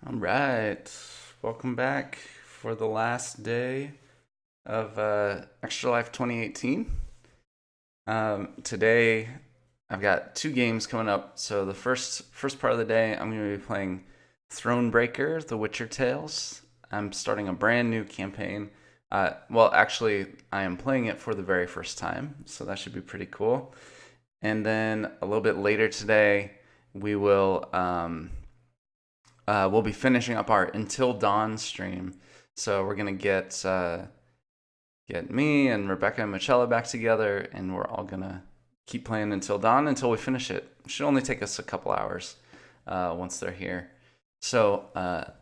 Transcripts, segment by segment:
All right. Welcome back for the last day of Extra Life 2018. Today, I've got two games coming up. So the first part of the day, I'm going to be playing Thronebreaker, The Witcher Tales. I'm starting a brand new campaign. Actually, I am playing it for the very first time, so that should be pretty cool. And then a little bit later today, we will we'll be finishing up our Until Dawn stream. So we're gonna get me and Rebecca and Michelle back together, and we're all gonna keep playing Until Dawn until we finish it. It should only take us a couple hours once they're here. So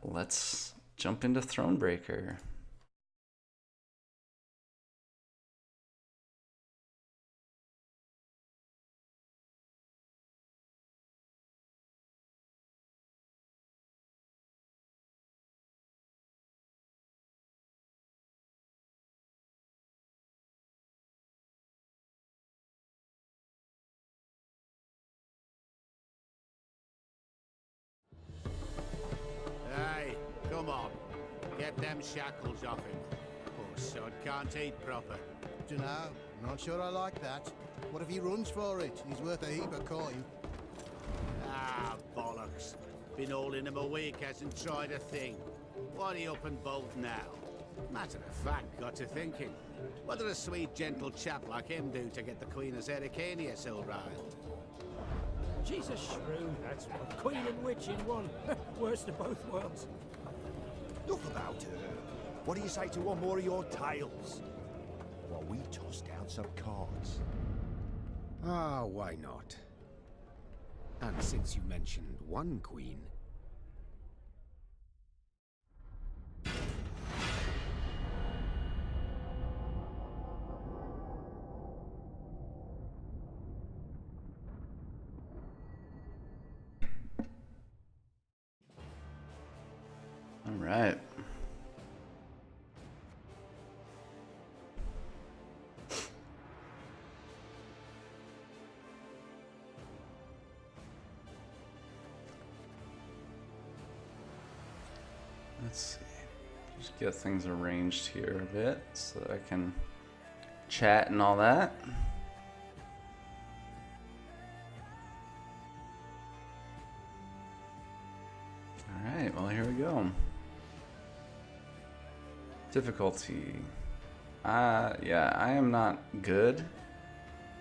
let's jump into Thronebreaker. Hey, come on. Get them shackles off him. Poor sod can't eat proper. Dunno, I'm not sure I like that. What if he runs for it? He's worth a heap of coin. Ah, bollocks. Been holding him a week, hasn't tried a thing. What are you up and bolt now? Matter of fact, got to thinking. What did a sweet, gentle chap like him do to get the Queen of Zericania so riled? She's a shrew, that's what. Queen and witch in one. Worst of both worlds. Enough about her. What do you say to one more of your tales? While we toss down some cards. Ah, why not? And since you mentioned one queen... All right. Let's see. Just get things arranged here a bit so that I can chat and all that. All right, well, here we go. Difficulty. Yeah, I am not good.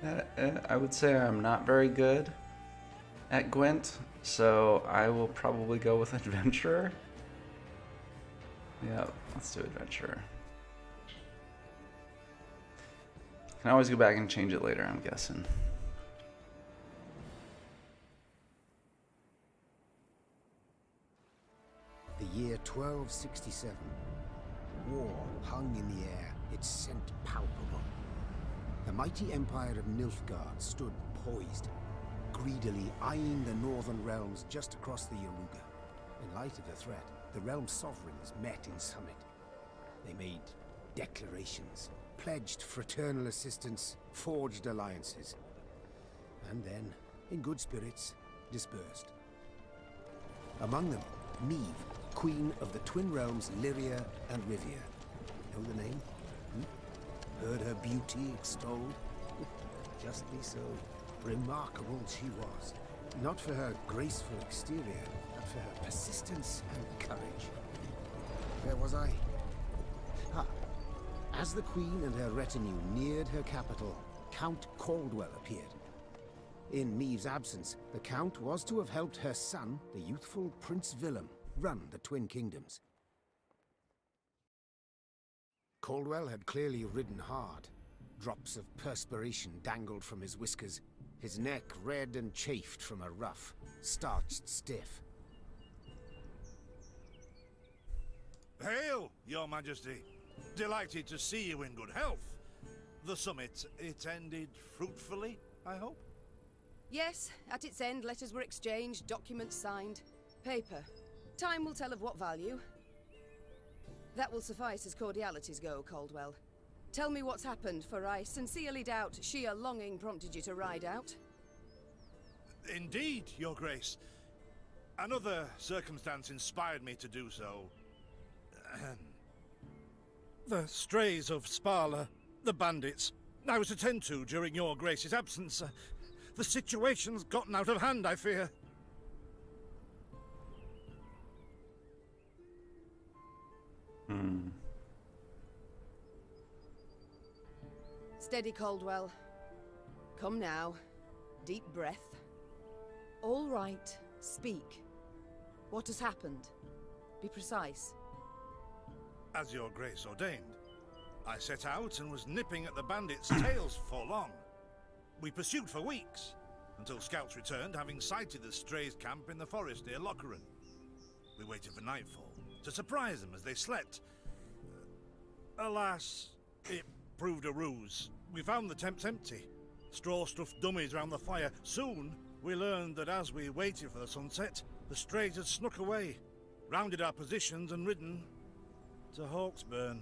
I would say I'm not very good at Gwent, so I will probably go with Adventurer. Yeah, let's do Adventurer. Can always go back and change it later, I'm guessing. The year 1267. War hung in the air, its scent palpable. The mighty empire of Nilfgaard stood poised, greedily eyeing the northern realms just across the Yaruga. In light of the threat, the realm's sovereigns met in summit. They made declarations, pledged fraternal assistance, forged alliances, and then, in good spirits, dispersed. Among them, Neve, queen of the twin realms Lyria and Rivia. Know the name? Heard her beauty extolled? Justly so. Remarkable she was. Not for her graceful exterior, but for her persistence and courage. Where was I? Ah. As the queen and her retinue neared her capital, Count Caldwell appeared. In Neve's absence, the Count was to have helped her son, the youthful Prince Willem, run the Twin Kingdoms. Caldwell had clearly ridden hard. Drops of perspiration dangled from his whiskers, his neck red and chafed from a ruff, starched stiff. Hail, Your Majesty. Delighted to see you in good health. The summit, it ended fruitfully, I hope? Yes, at its end, letters were exchanged, documents signed. Paper. Time will tell of what value. That will suffice as cordialities go, Caldwell. Tell me what's happened, for I sincerely doubt sheer longing prompted you to ride out. Indeed, Your Grace. Another circumstance inspired me to do so. The strays of Sparla, the bandits, I was to tend to during your Grace's absence. The situation's gotten out of hand, I fear. Steady, Caldwell. Come now. Deep breath. All right. Speak. What has happened? Be precise. As your Grace ordained, I set out and was nipping at the bandits' tails for long. We pursued for weeks, until scouts returned, having sighted the strays' camp in the forest near Locheren. We waited for nightfall, to surprise them as they slept. Alas, it proved a ruse. We found the tents empty, straw-stuffed dummies round the fire. Soon, we learned that as we waited for the sunset, the strays had snuck away, rounded our positions and ridden to Hawksburn.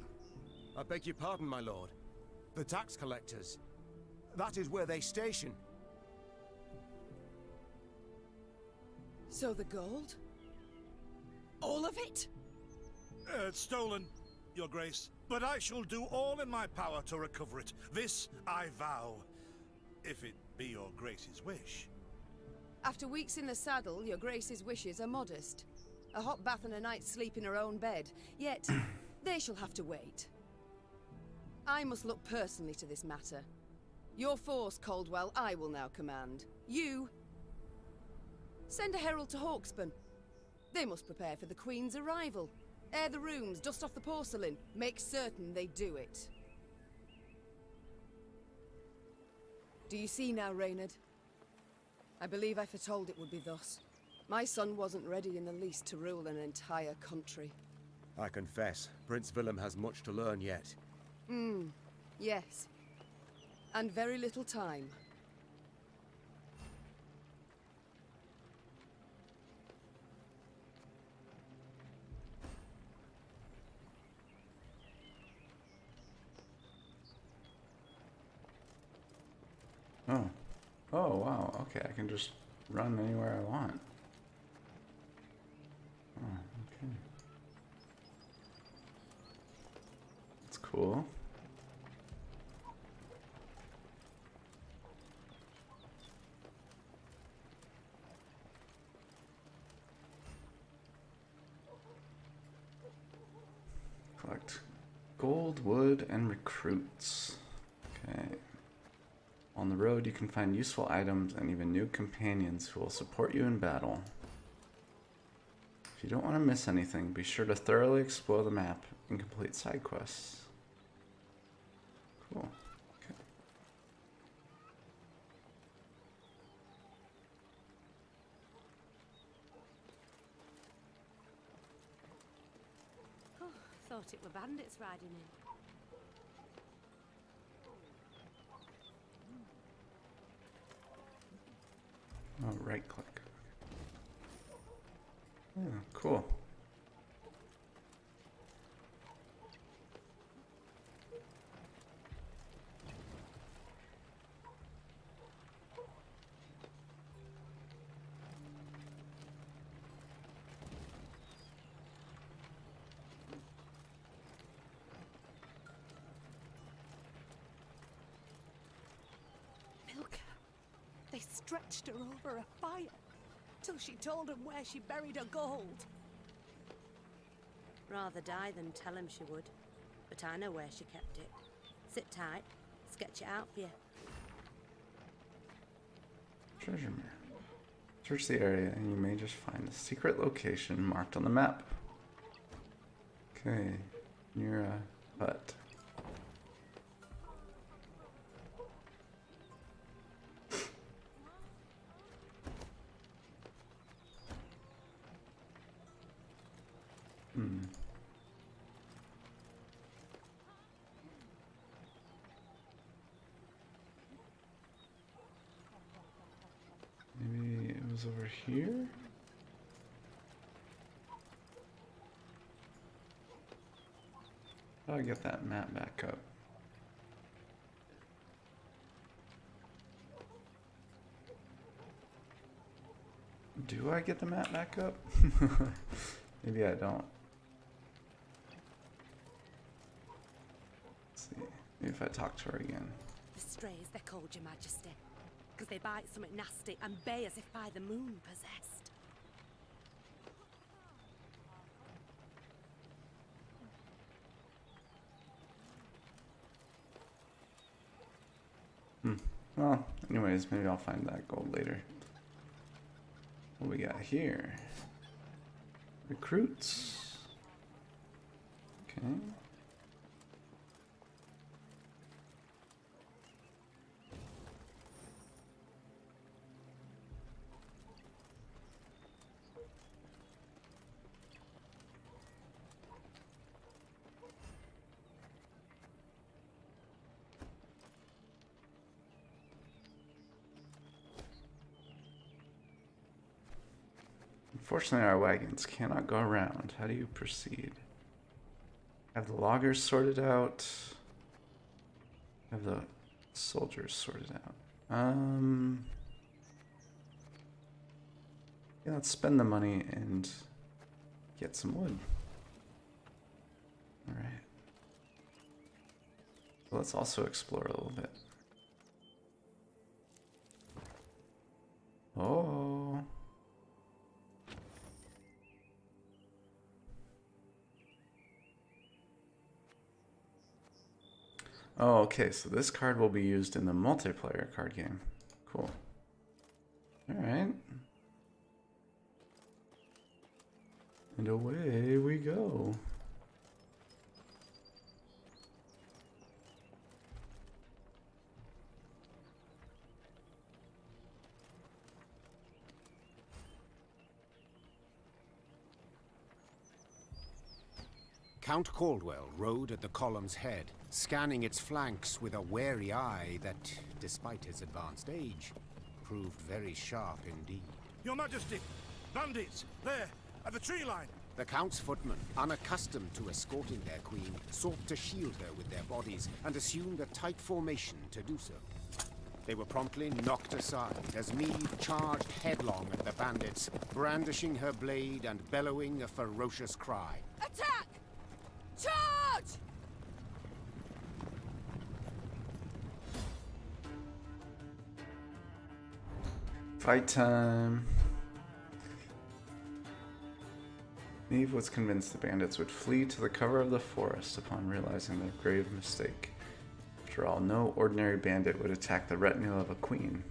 I beg your pardon, my lord. The tax collectors. That is where they station. So the gold? All of it? It's stolen, your Grace, but I shall do all in my power to recover it. This I vow, if it be your Grace's wish. After weeks in the saddle, your Grace's wishes are modest. A hot bath and a night's sleep in her own bed. Yet, they shall have to wait. I must look personally to this matter. Your force, Caldwell, I will now command. You... send a herald to Hawksburn. They must prepare for the Queen's arrival. Air the rooms, dust off the porcelain. Make certain they do it. Do you see now, Reynard? I believe I foretold it would be thus. My son wasn't ready in the least to rule an entire country. I confess, Prince Willem has much to learn yet. Yes. And very little time. Oh. Oh, wow. Okay, I can just run anywhere I want. Oh, okay. That's cool. Collect gold, wood, and recruits. Okay. On the road, you can find useful items and even new companions who will support you in battle. If you don't want to miss anything, be sure to thoroughly explore the map and complete side quests. Cool. Okay. Oh, thought it were bandits riding in. Oh, right click. Yeah, cool. They stretched her over a fire till she told them where she buried her gold. Rather die than tell him she would, but I know where she kept it. Sit tight, sketch it out for you. Treasure map. Search the area and you may just find a secret location marked on the map. Okay, near a hut. Maybe it was over here? How do I get that map back up? Do I get the map back up? Maybe I don't. Let's see. Maybe if I talk to her again. The strays, they're called, Your Majesty, because they bite something nasty and bay as if by the moon possessed. Well, anyways, maybe I'll find that gold later. What we got here? Recruits. Okay. Unfortunately, our wagons cannot go around. How do you proceed? Have the loggers sorted out? Have the soldiers sorted out? Yeah, let's spend the money and get some wood. Alright. So let's also explore a little bit. Oh. Oh, okay, so this card will be used in the multiplayer card game. Cool. Alright. And away we go. Count Caldwell rode at the column's head, scanning its flanks with a wary eye that, despite his advanced age, proved very sharp indeed. Your Majesty! Bandits! There! At the tree line! The Count's footmen, unaccustomed to escorting their queen, sought to shield her with their bodies and assumed a tight formation to do so. They were promptly knocked aside as Meave charged headlong at the bandits, brandishing her blade and bellowing a ferocious cry. Attack! Charge! Fight time. Meave was convinced the bandits would flee to the cover of the forest upon realizing their grave mistake. After all, no ordinary bandit would attack the retinue of a queen.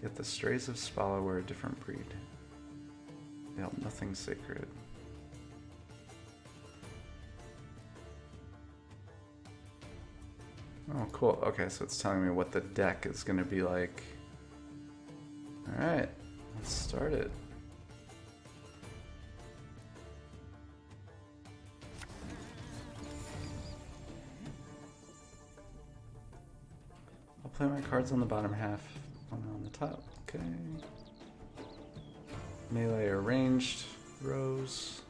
Yet the strays of Spala were a different breed. They held nothing sacred. Oh, cool. Okay, so it's telling me what the deck is going to be like. Alright, let's start it. I'll play my cards on the bottom half, one on the top. Okay. Melee or ranged rows.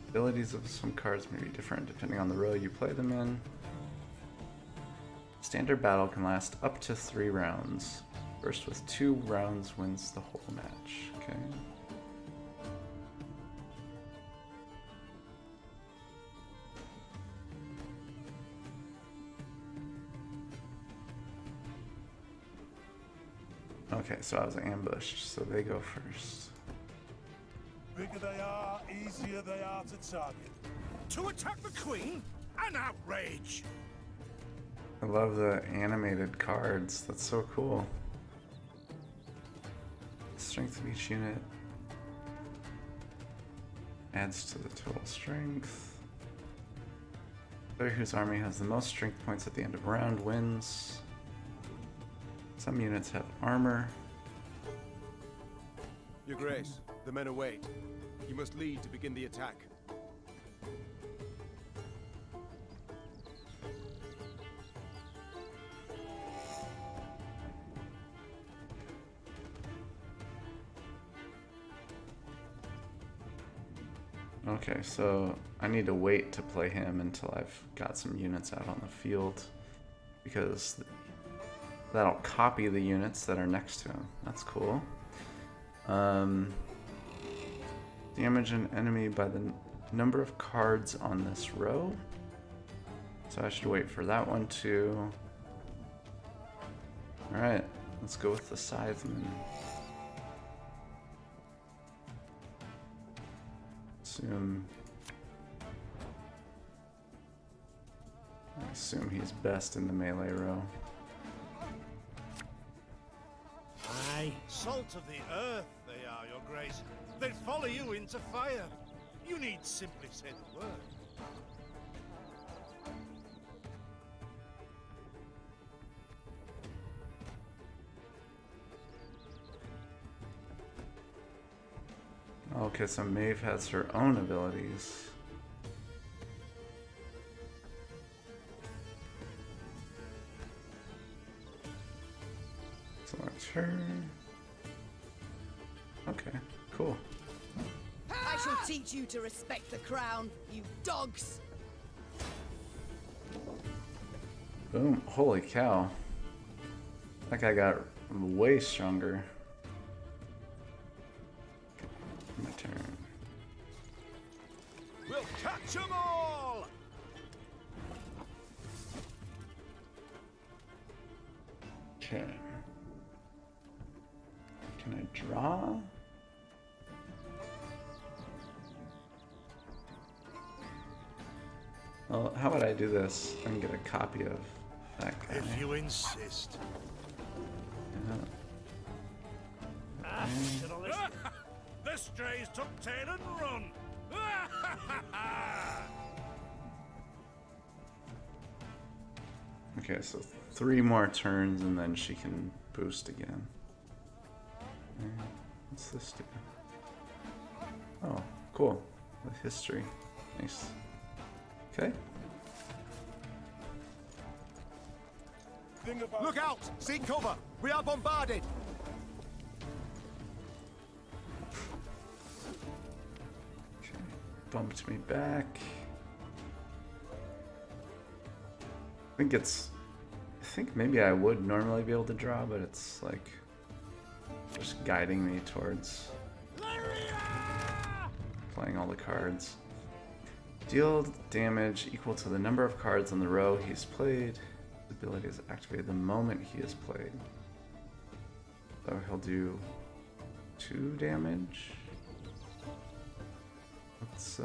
Abilities of some cards may be different depending on the row you play them in. Standard battle can last up to 3 rounds. First with 2 rounds wins the whole match. Okay. Okay, so I was ambushed, so they go first. Bigger they are, easier they are to target. To attack the Queen? An outrage! I love the animated cards. That's so cool. Strength of each unit adds to the total strength. Player whose army has the most strength points at the end of round wins. Some units have armor. Your Grace, the men await. You must lead to begin the attack. Okay, so I need to wait to play him until I've got some units out on the field, because that'll copy the units that are next to him. That's cool. Damage an enemy by the number of cards on this row. So I should wait for that one too. Alright, let's go with the Scytheman. I assume he's best in the melee row. Aye. Salt of the earth, they are, your grace. They'd follow you into fire. You need simply say the word. Okay, so Maeve has her own abilities. Select her. Okay, cool. I shall teach you to respect the crown, you dogs! Boom. Holy cow. That guy got way stronger. My turn. We'll catch 'em all! Okay. Can I draw? Well, how would I do this? I can get a copy of that guy. If you insist. Yeah. The strays took tail and run. Okay, so 3 more turns and then she can boost again. What's this do? Oh, cool. With history. Nice. Okay. Look out! Seek cover! We are bombarded! Okay. Bumped me back. I think maybe I would normally be able to draw, but it's like just guiding me towards playing all the cards. Deal damage equal to the number of cards on the row he's played. The ability is activated the moment he is played. So he'll do 2 damage. Let's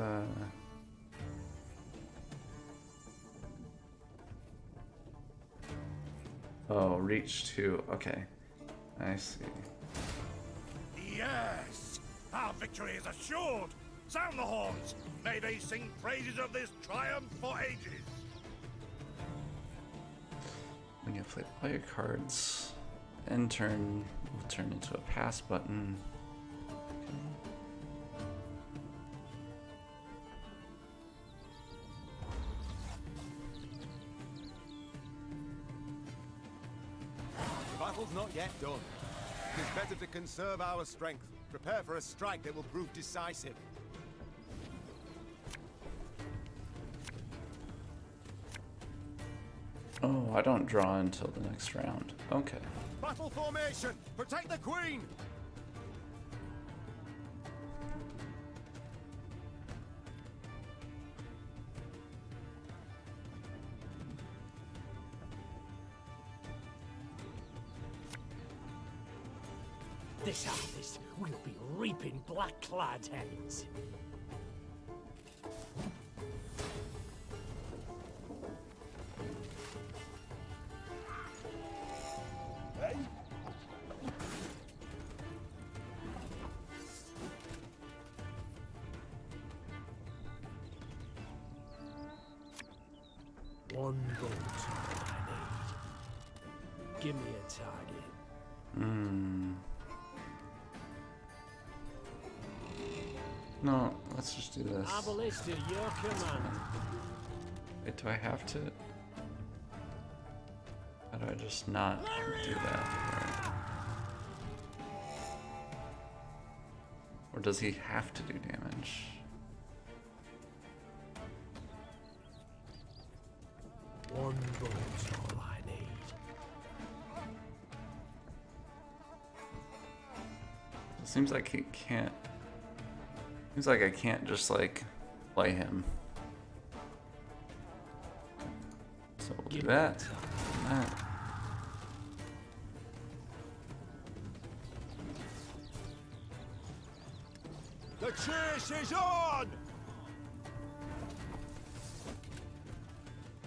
oh, reach 2. Okay. I see. Yes! Our victory is assured! Sound the horns! May they sing praises of this triumph for ages! When you play all your cards, end turn will turn into a pass button. The battle's not yet done. It is better to conserve our strength. Prepare for a strike that will prove decisive. Oh, I don't draw until the next round. Okay. Battle formation! Protect the queen! This harvest will be reaping black-clad heads. One vote I need. Give me a target. No, let's just do this. Abolist to your command. Wait, do I have to? How do I just not do that? Right. Or does he have to do damage? One vote's all I need. Seems like he can't. Seems like I can't just like play him. So we'll do that. That. The chase is on!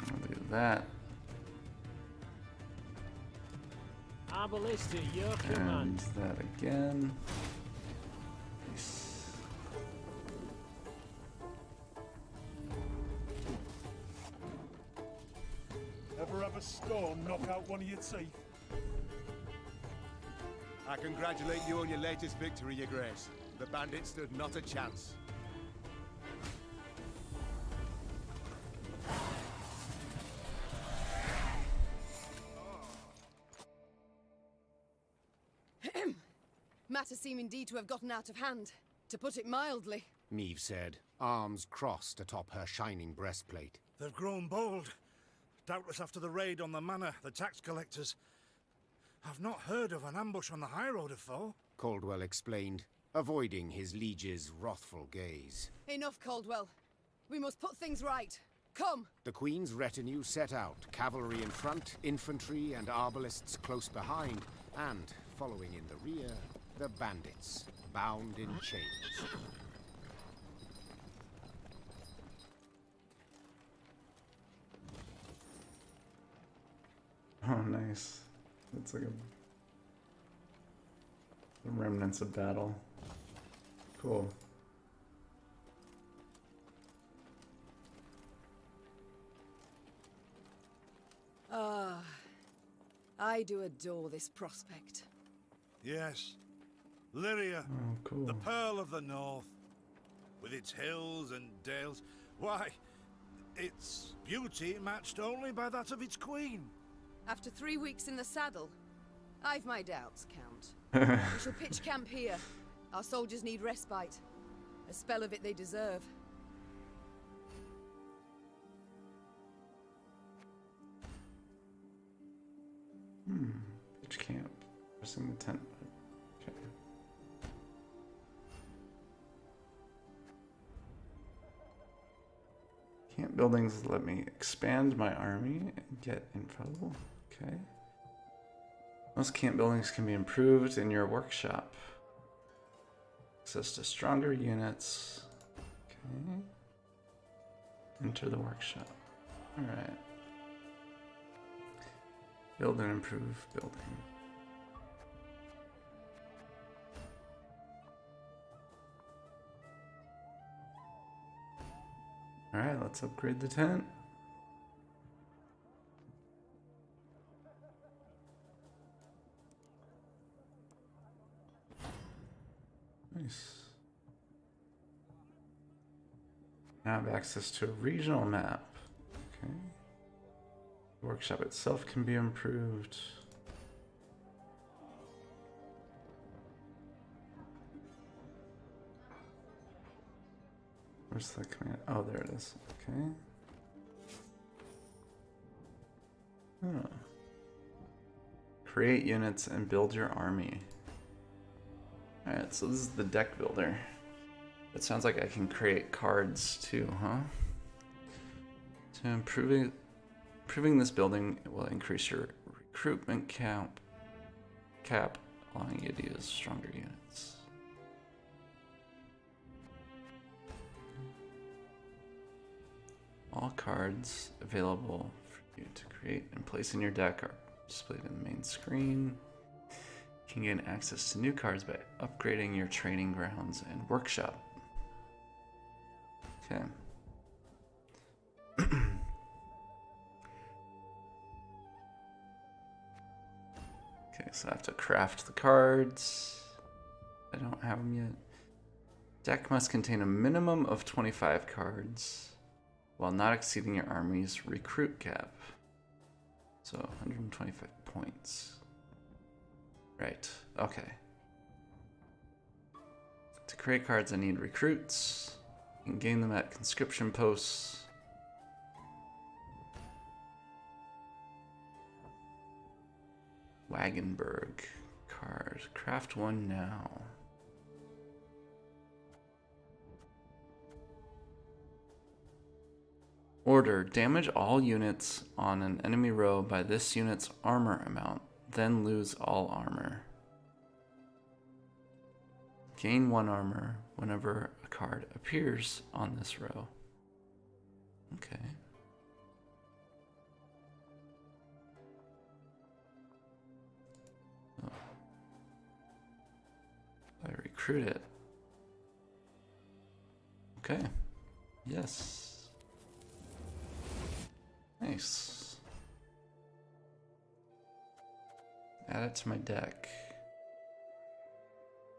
We'll do that. Arbalista, your And command. that again. Nice. Ever have a stone knock out one of your teeth? I congratulate you on your latest victory, Your Grace. The bandits stood not a chance. Matters seem indeed to have gotten out of hand, to put it mildly. Neve said, arms crossed atop her shining breastplate. They've grown bold. Doubtless after the raid on the manor, the tax collectors. I've not heard of an ambush on the high road afore. Caldwell explained, avoiding his liege's wrathful gaze. Enough, Caldwell. We must put things right. Come! The Queen's retinue set out, cavalry in front, infantry and arbalists close behind, and, following in the rear, the bandits, bound in chains. Oh, nice. It's like a the remnants of battle. Cool. Ah, I do adore this prospect. Yes. Lyria, Oh, cool. the Pearl of the North. With its hills and dales. Why, its beauty matched only by that of its queen. After 3 weeks in the saddle, I've my doubts, Count. We shall pitch camp here. Our soldiers need respite. A spell of it they deserve. Pitch camp. Pressing the tent. Okay. Camp buildings let me expand my army and get info. Okay. Most camp buildings can be improved in your workshop. Access to stronger units. Okay. Enter the workshop. Alright. Build and improve building. Alright, let's upgrade the tent. Nice. Now I have access to a regional map. Okay. The workshop itself can be improved. Where's the command? Oh, there it is. Okay. Oh. Create units and build your army. Alright, so this is the deck builder. It sounds like I can create cards too, huh? So improving this building will increase your recruitment cap, allowing you to use stronger units. All cards available for you to create and place in your deck are displayed in the main screen. You can gain access to new cards by upgrading your training grounds and workshop. Okay. Okay, so I have to craft the cards. I don't have them yet. Deck must contain a minimum of 25 cards, while not exceeding your army's recruit cap. So 125 points. Right, okay. To create cards, I need recruits. You can gain them at conscription posts. Wagenburg card. Craft one now. Order, damage all units on an enemy row by this unit's armor amount, then lose all armor. Gain 1 armor whenever a card appears on this row. Okay. Oh. I recruit it. Okay. Yes. Nice. Add it to my deck.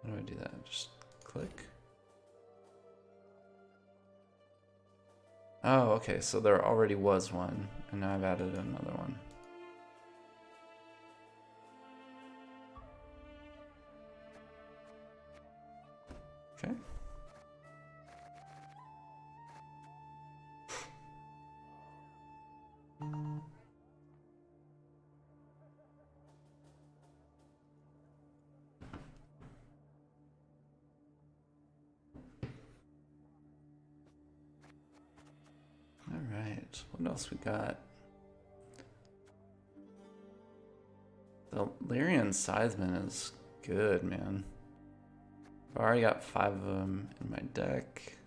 How do I do that? Just click. Oh, okay, so there already was one, and now I've added another one. Okay. Alright, what else we got? The Lyrian Scytheman is good, man. I've already got 5 of them in my deck.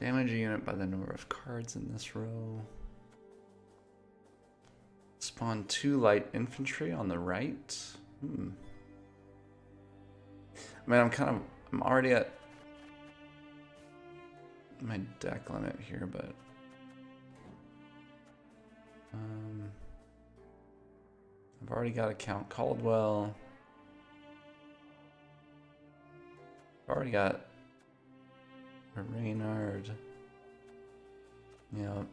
Damage a unit by the number of cards in this row. Spawn 2 light infantry on the right. I mean, I'm already at my deck limit here, but I've already got a Count Caldwell. I've already got a Reynard. Yep.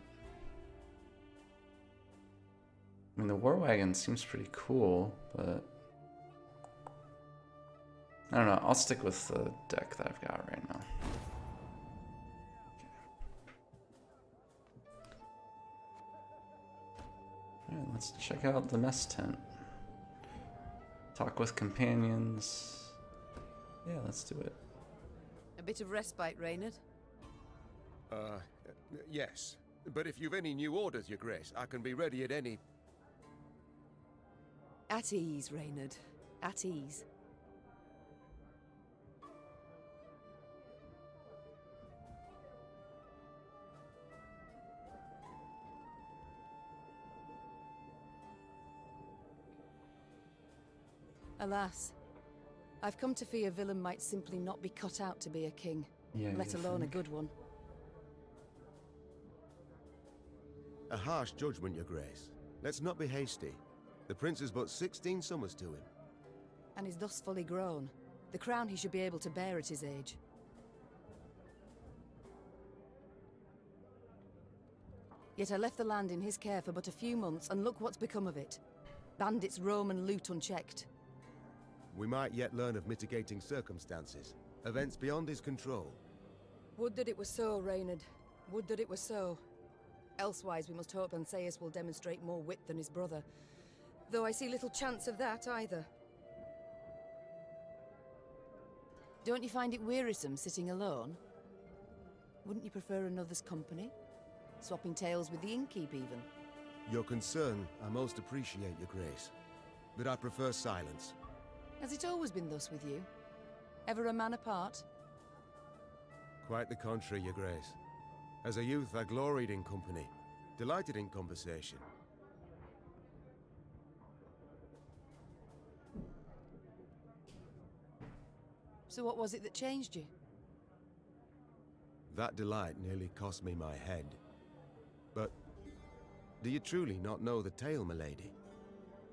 I mean, the War Wagon seems pretty cool, but I don't know. I'll stick with the deck that I've got right now. Alright, let's check out the mess tent. Talk with companions. Yeah, let's do it. A bit of respite, Reynard. Yes. But if you've any new orders, Your Grace, I can be ready at any... At ease, Reynard. At ease. Alas, I've come to fear Willem might simply not be cut out to be a king, let alone a good one. A harsh judgment, Your Grace. Let's not be hasty. The prince is but 16 summers to him. And is thus fully grown. The crown he should be able to bear at his age. Yet I left the land in his care for but a few months, and look what's become of it. Bandits roam and loot unchecked. We might yet learn of mitigating circumstances. Events beyond his control. Would that it were so, Reynard. Would that it were so. Elsewise we must hope Ancaeus will demonstrate more wit than his brother. Though I see little chance of that either. Don't you find it wearisome sitting alone? Wouldn't you prefer another's company? Swapping tales with the innkeep even? Your concern I most appreciate, Your Grace. But I prefer silence. Has it always been thus with you? Ever a man apart? Quite the contrary, Your Grace. As a youth, I gloried in company, delighted in conversation. So what was it that changed you? That delight nearly cost me my head. But do you truly not know the tale, milady?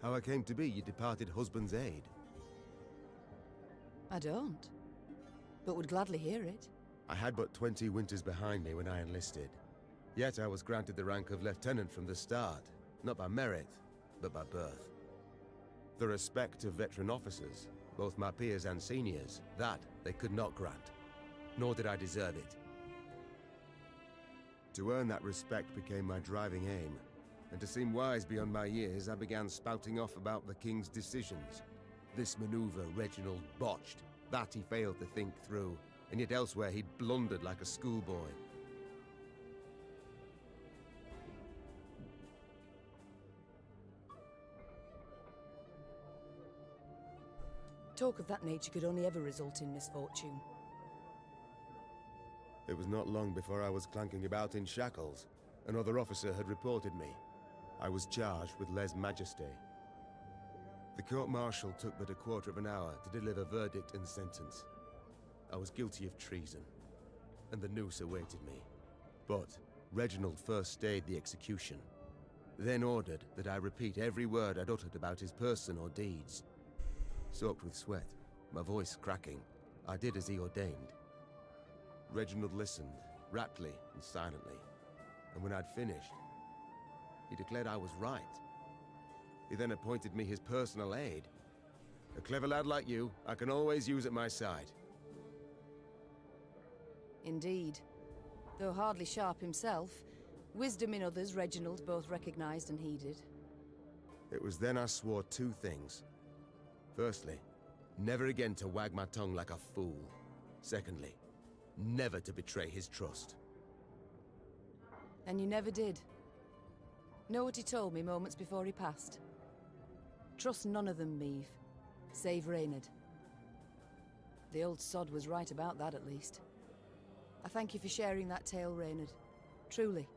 How I came to be your departed husband's aide? I don't, but would gladly hear it. I had but 20 winters behind me when I enlisted. Yet I was granted the rank of lieutenant from the start, not by merit, but by birth. The respect of veteran officers, both my peers and seniors, that they could not grant, nor did I deserve it. To earn that respect became my driving aim, and to seem wise beyond my years, I began spouting off about the king's decisions. This maneuver Reginald botched, that he failed to think through, and yet elsewhere he'd blundered like a schoolboy. Talk of that nature could only ever result in misfortune. It was not long before I was clanking about in shackles. Another officer had reported me. I was charged with lèse-majesté. The court-martial took but a quarter of an hour to deliver verdict and sentence. I was guilty of treason, and the noose awaited me. But Reginald first stayed the execution, then ordered that I repeat every word I'd uttered about his person or deeds. Soaked with sweat, my voice cracking, I did as he ordained. Reginald listened, raptly and silently, and when I'd finished, he declared I was right. He then appointed me his personal aide. A clever lad like you, I can always use at my side. Indeed. Though hardly sharp himself, wisdom in others Reginald both recognized and heeded. It was then I swore two things. Firstly, never again to wag my tongue like a fool. Secondly, never to betray his trust. And you never did. Know what he told me moments before he passed? Trust none of them, Meave, save Reynard. The old sod was right about that, at least. I thank you for sharing that tale, Reynard. Truly.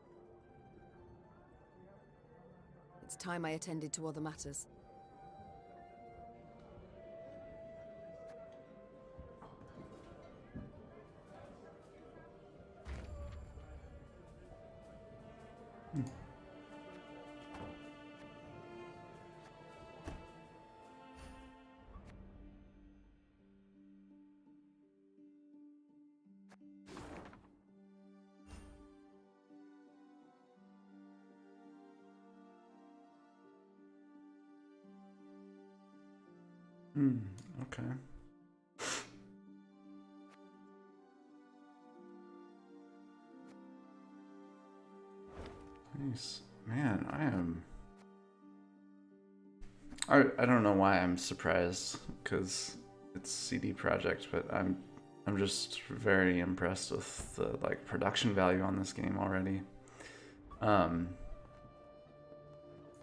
It's time I attended to other matters. Okay. Nice. Man, I don't know why I'm surprised, because it's CD Projekt, but I'm just very impressed with the like production value on this game already.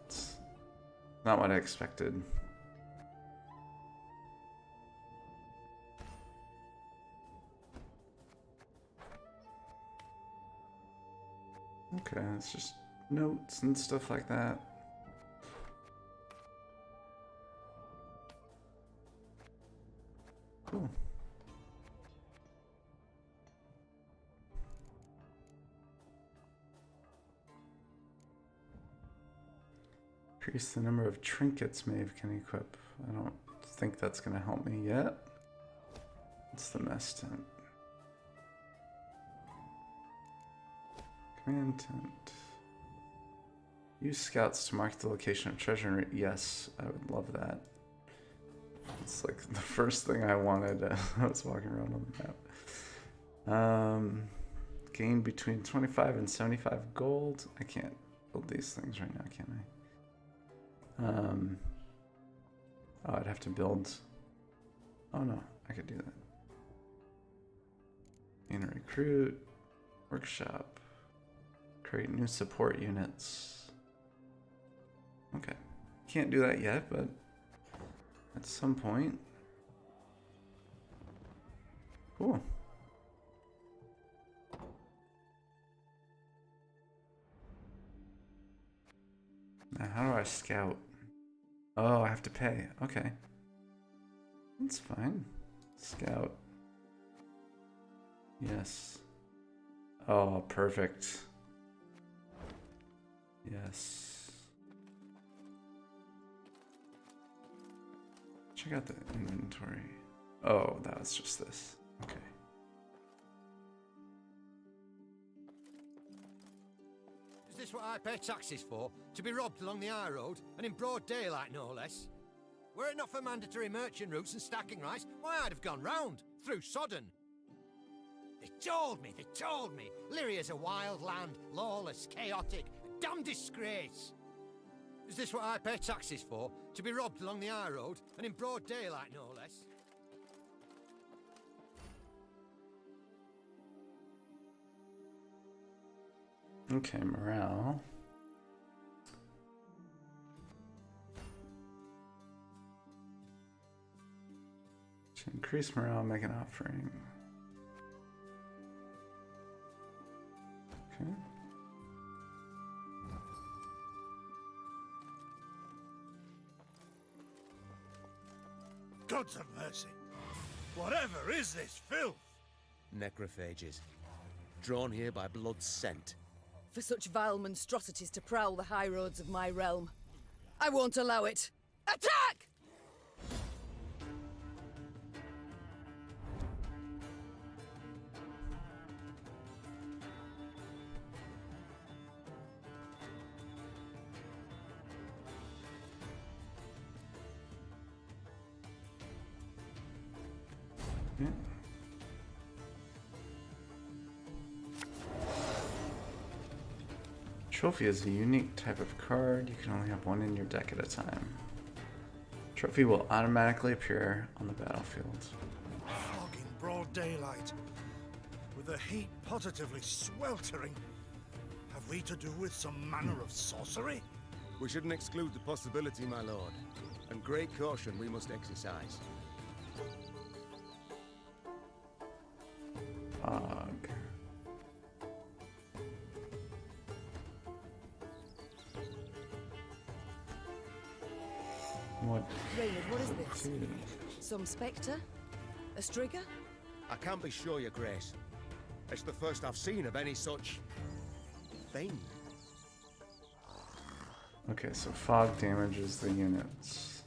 It's not what I expected. Okay, it's just notes and stuff like that. Cool. Increase the number of trinkets Maeve can equip. I don't think that's going to help me yet. It's the mess tent. Command tent. Use scouts to mark the location of treasure. Yes, I would love that. It's like the first thing I wanted as I was walking around on the map. Gain between 25 and 75 gold. I can't build these things right now, can I? Oh, I'd have to build. Oh no, I could do that. Gain a recruit. Workshop. Create new support units. Okay. Can't do that yet, but at some point. Cool. Now, how do I scout? Oh, I have to pay. Okay. That's fine. Scout. Yes. Oh, perfect. Yes. Check out the inventory. Oh, that was just this. Okay. Is this what I pay taxes for? To be robbed along the high road, and in broad daylight, no less? Were it not for mandatory merchant routes and stacking rights, why, I'd have gone round, through Sodden. They told me. Lyria's a wild land, lawless, chaotic, a damn disgrace. Is this what I pay taxes for? To be robbed along the high road, and in broad daylight, no less? Okay, morale. To increase morale, make an offering. Okay. Gods of mercy. Whatever is this filth? Necrophages. Drawn here by blood's scent. For such vile monstrosities to prowl the high roads of my realm. I won't allow it. Attack! Yeah. Trophy is a unique type of card. You can only have one in your deck at a time. Trophy will automatically appear on the battlefield. Fog in broad daylight, with the heat positively sweltering. Have we to do with some manner of sorcery? We shouldn't exclude the possibility, my lord. And great caution we must exercise. Fog. What? Raynard, what is this? Some spectre? A strigger? I can't be sure, your grace. It's the first I've seen of any such thing. Okay, so fog damages the units.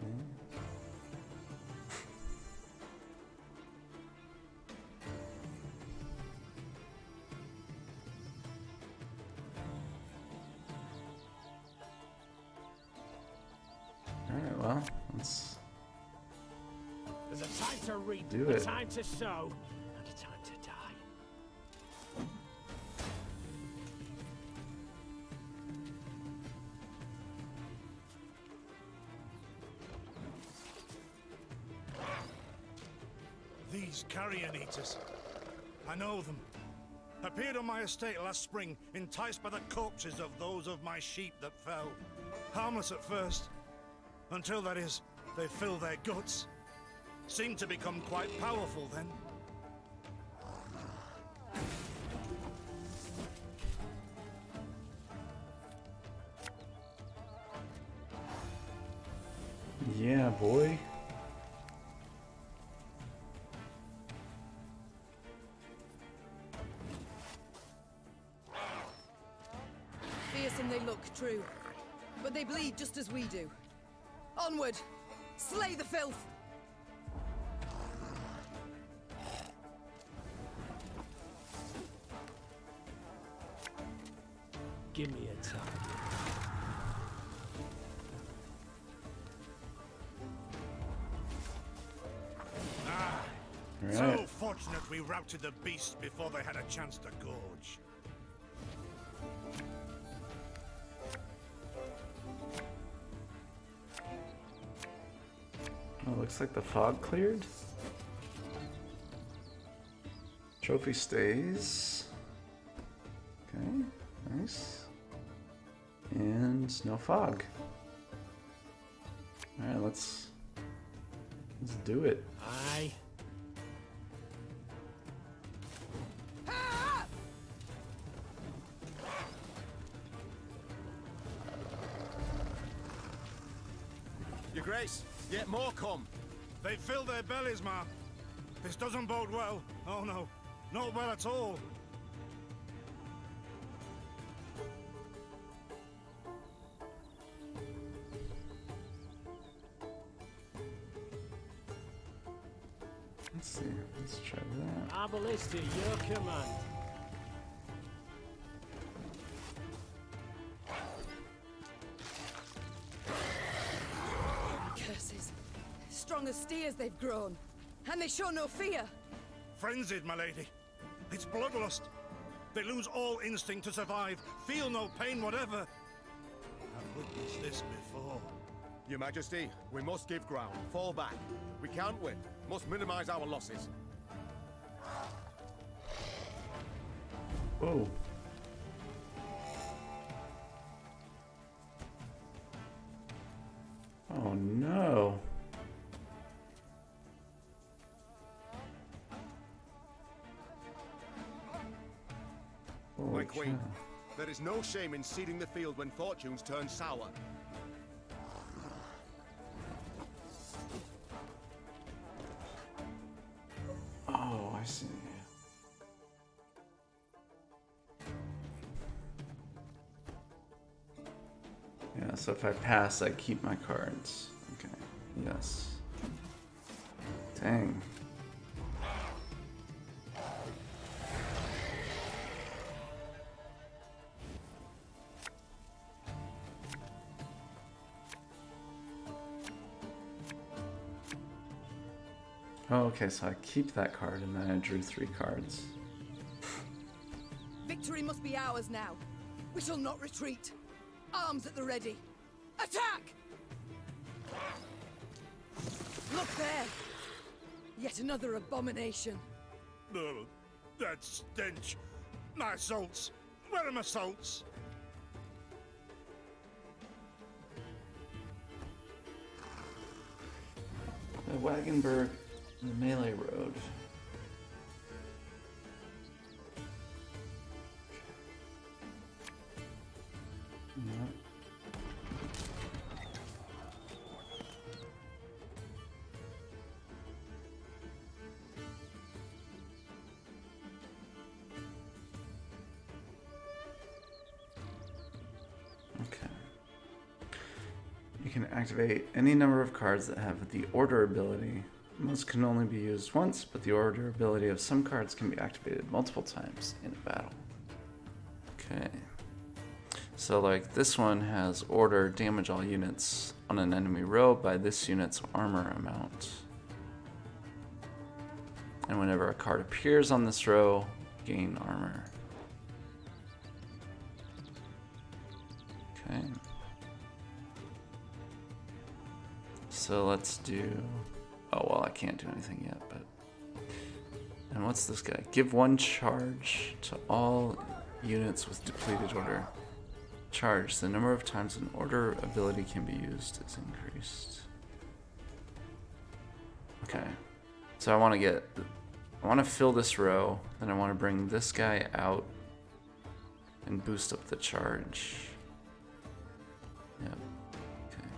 Okay. Alright, well, let's There's a time to reap, do a it. time to sow, and a time to die. These carrion eaters. I know them. Appeared on my estate last spring, enticed by the corpses of those of my sheep that fell. Harmless at first, until, that is, they fill their guts. Seemed to become quite powerful then. Yeah, boy. Fearsome they look, true. But they bleed just as we do. Onward! Slay the filth! Give me a target. So Right. fortunate we routed the beasts before they had a chance to gorge. Oh, looks like the fog cleared. Trophy stays. Okay, nice. And no fog. Alright, let's do it. Aye. Your grace, yet more come. They fill their bellies, ma. This doesn't bode well. Oh no, not well at all. Let's see. Let's try that. Our ballista, your command. Curses. Strong as steers they've grown. And they show no fear. Frenzied, my lady. It's bloodlust. They lose all instinct to survive, feel no pain whatever. I've witnessed this before. Your Majesty, we must give ground. Fall back. We can't win. Must minimize our losses. Whoa. Oh no. the Queen. cow. There is no shame in ceding the field when fortunes turn sour. Oh, I see. Yeah, so if I pass, I keep my cards. Okay, yes. Dang. Oh, okay, so I keep that card and then I drew 3 cards. Victory must be ours now. We shall not retreat. Arms at the ready. Attack! Look there! Yet another abomination. Oh, that stench. My salts. Where are my salts? The Wagenburg, the melee road. Yep. Okay. You can activate any number of cards that have the order ability. Most can only be used once, but the order ability of some cards can be activated multiple times in a battle. Okay. So like this one has order damage all units on an enemy row by this unit's armor amount. And whenever a card appears on this row, gain armor. Okay. So let's do... Oh, well, I can't do anything yet, but... And what's this guy? Give 1 charge to all units with depleted order. Charge. The number of times an order ability can be used is increased. Okay. So I want to get... I want to fill this row, then I want to bring this guy out and boost up the charge. Yep. Okay.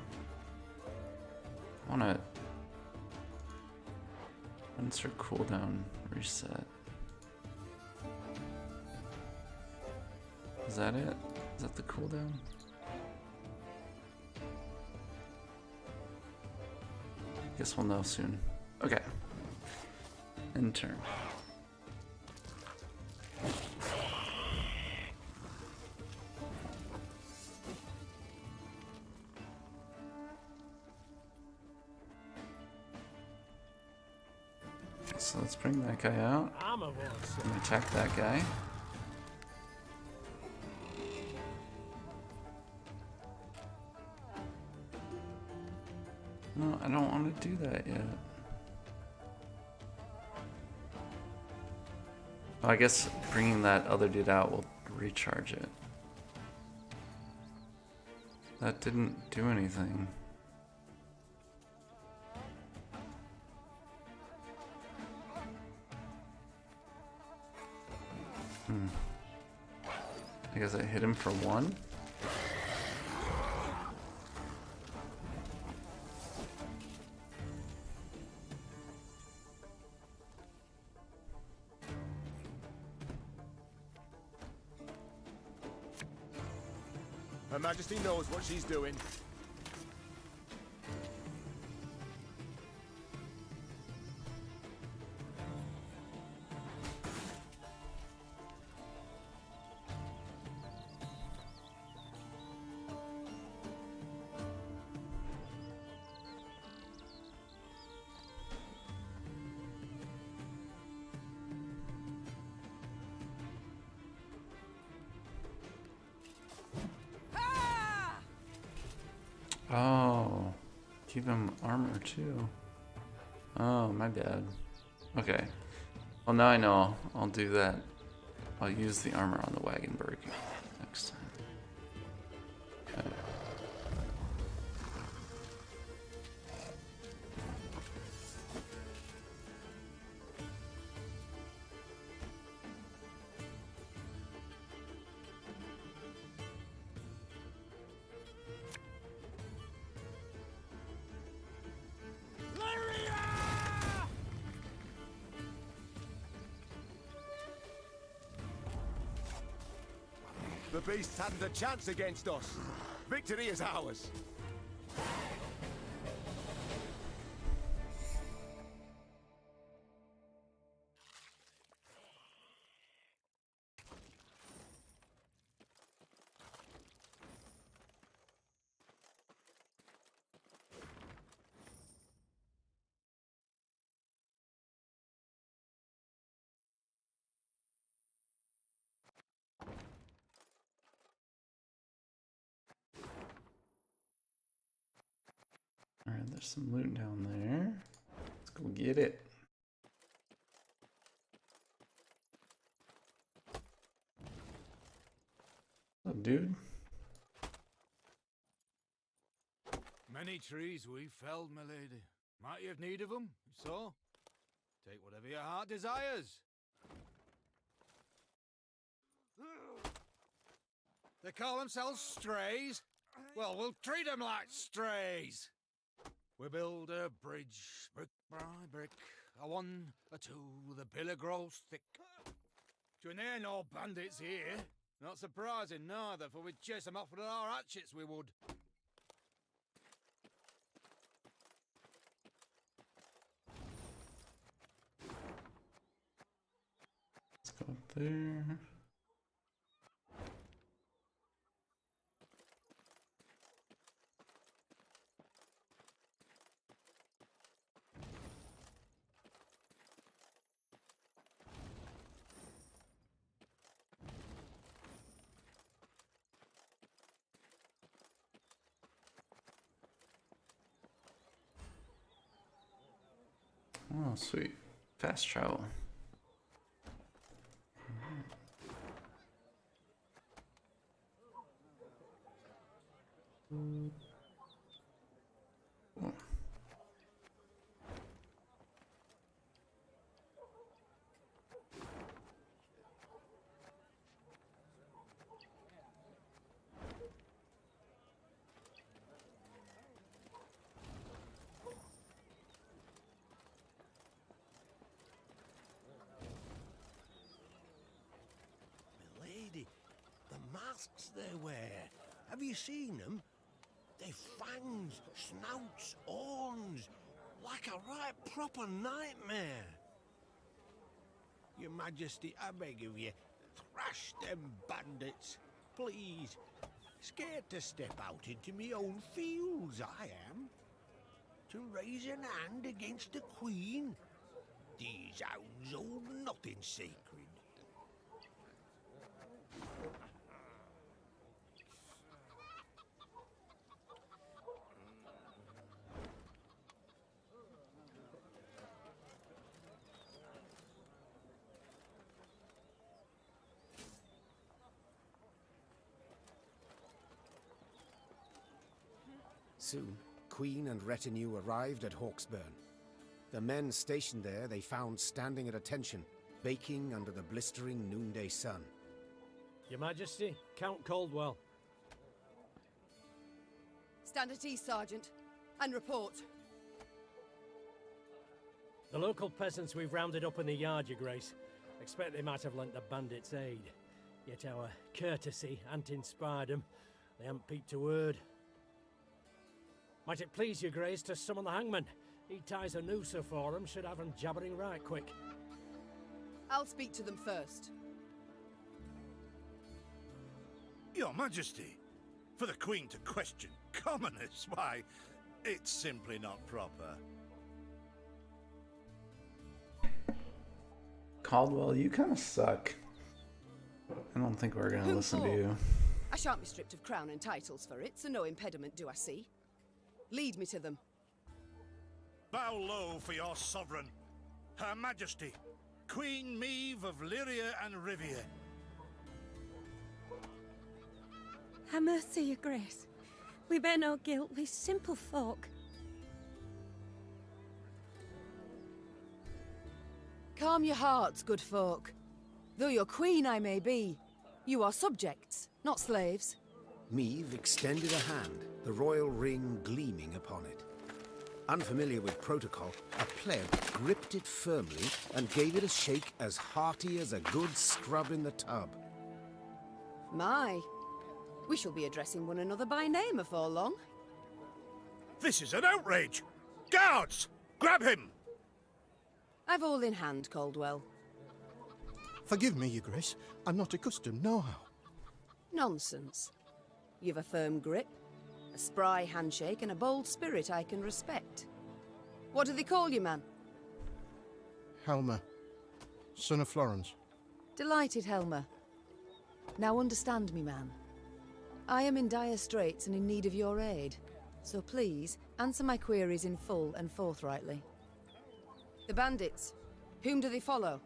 I want to... When's her cooldown reset? Is that it? Is that the cooldown? Guess we'll know soon. Okay. End turn. So let's bring that guy out and attack that guy. No, I don't want to do that yet. Oh, I guess bringing that other dude out will recharge it. That didn't do anything. I guess I hit him for 1. Her Majesty knows what she's doing. Oh, give him armor too. Oh, my bad. Okay. Well, now I know I'll do that. I'll use the armor on the Wagenburg next time. Okay. The beasts hadn't a chance against us. Victory is ours. Alright, there's some loot down there. Let's go get it. What's up, dude? Many trees we felled, my lady. Might you have need of them? If so, take whatever your heart desires. They call themselves strays? Well, we'll treat them like strays. We build a bridge, brick by brick. A one, a two, the pillar grows thick. Do you know no bandits here? Not surprising, neither, for we'd chase them off with our hatchets, we would. Let's go up there. Oh, sweet. Fast travel. Cool. Lady, the masks they wear. Have you seen them? They've fangs, snouts, horns, like a right proper nightmare. Your Majesty, I beg of you, thrash them bandits, please. Scared to step out into me own fields, I am. To raise an hand against the Queen? These hounds hold nothing sacred. Soon, Queen and retinue arrived at Hawksburn. The men stationed there they found standing at attention, baking under the blistering noonday sun. Your Majesty, Count Caldwell. Stand at ease, Sergeant, and report. The local peasants we've rounded up in the yard, Your Grace. Expect they might have lent the bandits aid. Yet our courtesy hadn't inspired them. They haven't peeped a word. Might it please Your Grace to summon the hangman? He ties a noose for them, should have them jabbering right quick. I'll speak to them first. Your Majesty, for the Queen to question commoners, why, it's simply not proper. Caldwell, you kind of suck. I don't think we're gonna listen to you. I shan't be stripped of crown and titles for it, so no impediment do I see. Lead me to them. Bow low for your sovereign, Her Majesty, Queen Maeve of Lyria and Rivia. Have mercy, Your Grace. We bear no guilt, we simple folk. Calm your hearts, good folk. Though your queen I may be, you are subjects, not slaves. Maeve extended a hand, the royal ring gleaming upon it. Unfamiliar with protocol, a pleb gripped it firmly and gave it a shake as hearty as a good scrub in the tub. My, we shall be addressing one another by name afore long. This is an outrage! Guards! Grab him! I've all in hand, Caldwell. Forgive me, Your Grace. I'm not accustomed, no how. Nonsense. You've a firm grip, a spry handshake, and a bold spirit I can respect. What do they call you, man? Helmer, son of Florence. Delighted, Helmer. Now understand me, man. I am in dire straits and in need of your aid. So please, answer my queries in full and forthrightly. The bandits. Whom do they follow?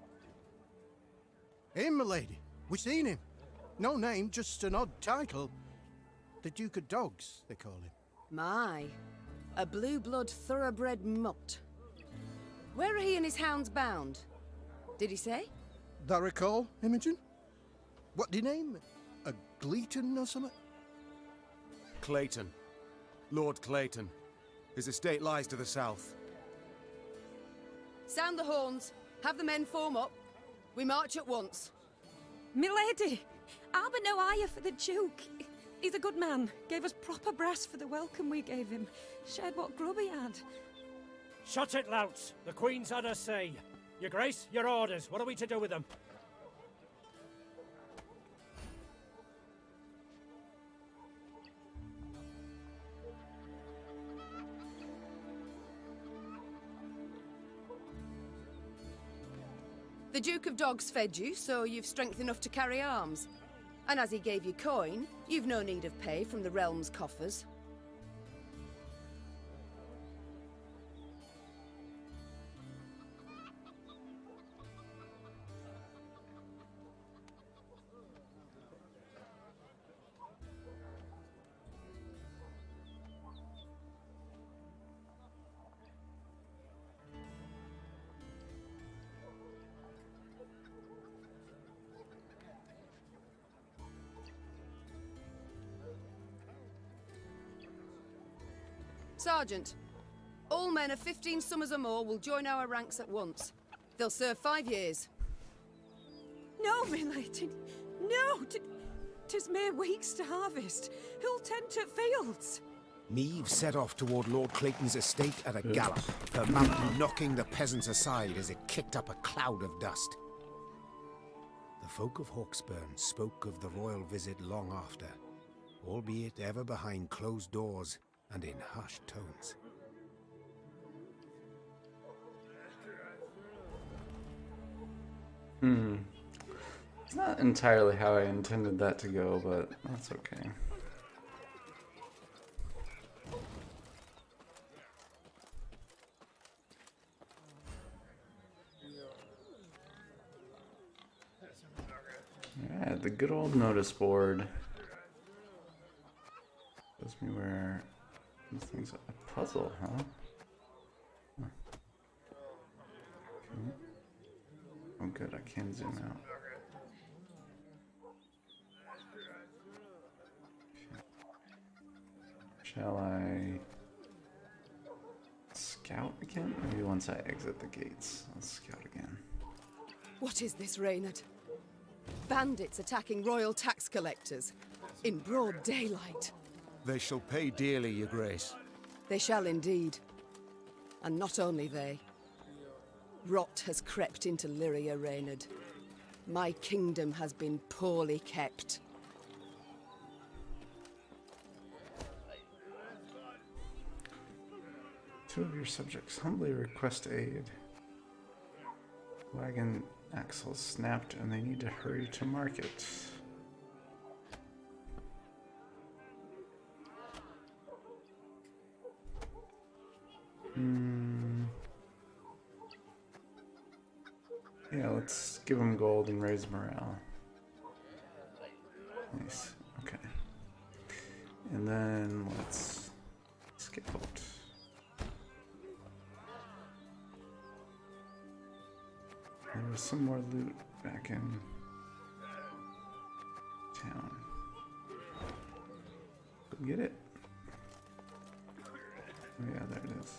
Him, milady. We seen him. No name, just an odd title. The Duke of Dogs, they call him. My, a blue-blood thoroughbred mutt. Where are he and his hounds bound? Did he say? Thou recall, Imogen? What the name? A Gleeton or something? Clayton. Lord Clayton. His estate lies to the south. Sound the horns. Have the men form up. We march at once. Milady, I've no ire for the Duke. He's a good man. Gave us proper brass for the welcome we gave him. Shared what grub he had. Shut it, louts. The Queen's had her say. Your Grace, your orders. What are we to do with them? The Duke of Dogs fed you, so you've strength enough to carry arms. And as he gave you coin, you've no need of pay from the realm's coffers. Sergeant, all men of 15 summers or more will join our ranks at once. They'll serve 5 years. No, milady, no! 'Tis mere weeks to harvest. Who'll tend to fields? Meave set off toward Lord Clayton's estate at a gallop, her mountain knocking the peasants aside as it kicked up a cloud of dust. The folk of Hawksburn spoke of the royal visit long after, albeit ever behind closed doors and in hushed tones. It's not entirely how I intended that to go, but that's okay. Yeah, the good old notice board. Shows me where this thing's a puzzle, huh? Okay. Oh good, I can zoom out. Okay. Shall I scout again? Maybe once I exit the gates, I'll scout again. What is this, Reynard? Bandits attacking royal tax collectors in broad daylight. They shall pay dearly, Your Grace. They shall indeed. And not only they. Rot has crept into Lyria, Reynard. My kingdom has been poorly kept. Two of your subjects humbly request aid. Wagon axle snapped and they need to hurry to market. Yeah, let's give them gold and raise morale. Nice. Okay. And then let's skip out. There was some more loot back in town. Go get it. Oh yeah, there it is.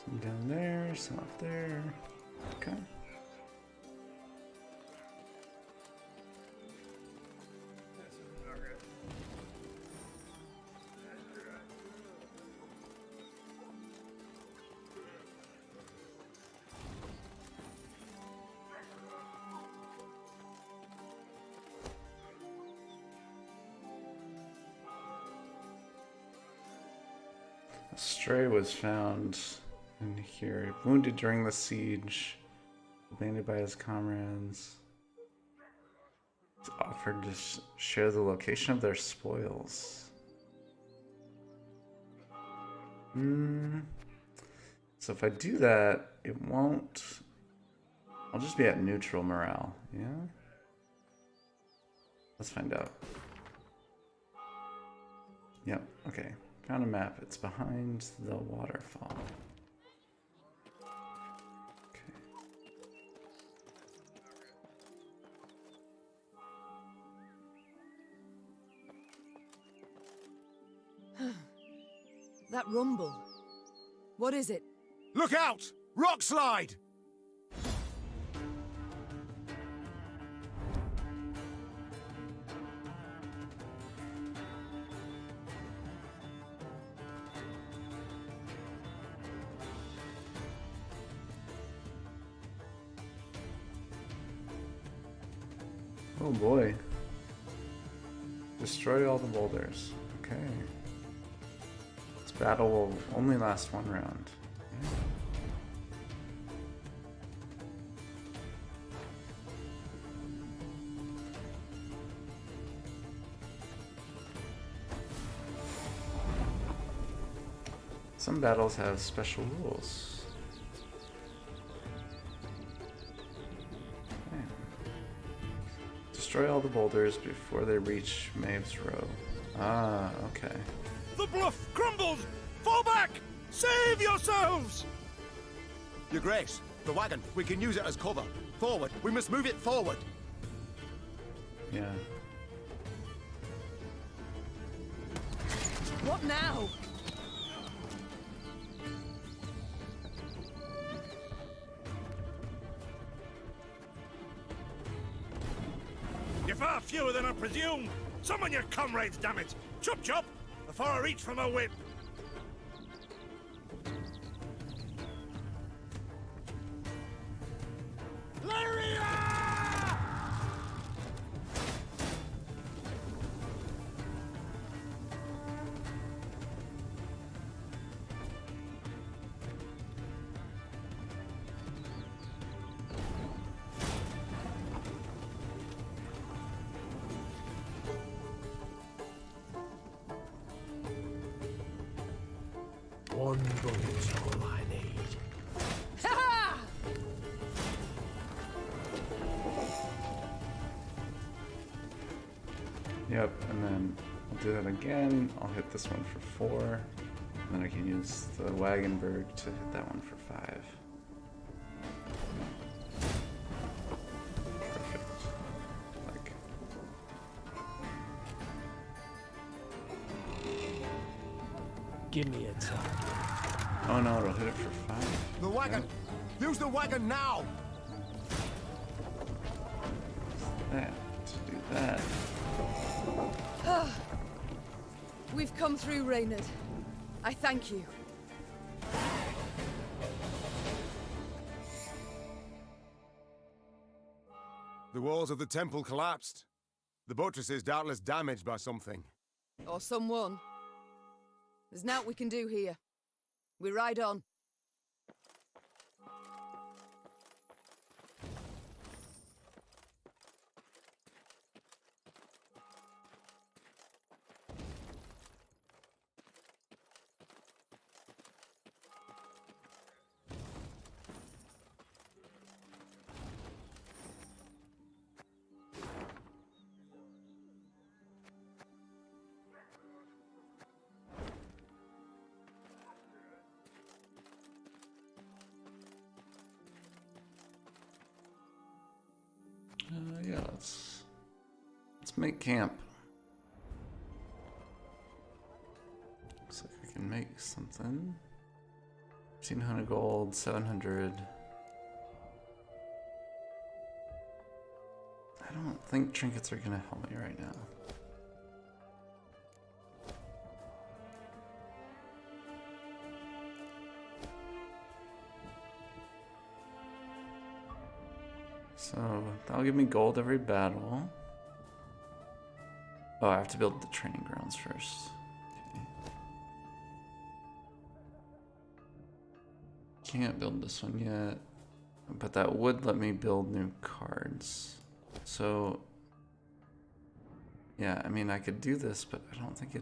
Some down there, some up there. Okay. A stray was found in here, wounded during the siege, abandoned by his comrades. He's offered to share the location of their spoils. So if I do that, it won't. I'll just be at neutral morale, yeah? Let's find out. Yep, okay. Found a map. It's behind the waterfall. Okay. That rumble. What is it? Look out! Rock slide! Oh boy. Destroy all the boulders. Okay. This battle will only last one round. Yeah. Some battles have special rules. Destroy all the boulders before they reach Maeve's Row. Ah, okay. The bluff crumbles! Fall back! Save yourselves! Your Grace, the wagon. We can use it as cover. Forward. We must move it forward. Yeah. What now? You're far fewer than I presumed. Summon your comrades, damn it! Chop chop! Before I reach for my whip. One bullet's all I need. Ha! Yep, and then I'll do that again. I'll hit this one for 4. And then I can use the Wagenberg to hit that one for 5. Perfect. Like. Give me a target. Oh no, it'll hit it for 5. The wagon! Yeah. Use the wagon now! That, to do that. We've come through, Reynard. I thank you. The walls of the temple collapsed. The buttresses doubtless damaged by something. Or someone. There's naught we can do here. We ride on. Yeah, let's make camp. Looks like I can make something. 1,500 gold, 700. I don't think trinkets are gonna help me right now. So that'll give me gold every battle. Oh, I have to build the training grounds first. Okay. Can't build this one yet, but that would let me build new cards. So, yeah, I mean, I could do this, but I don't think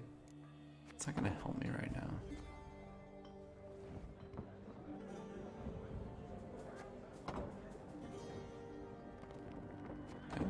it's not gonna help me right now. Okay.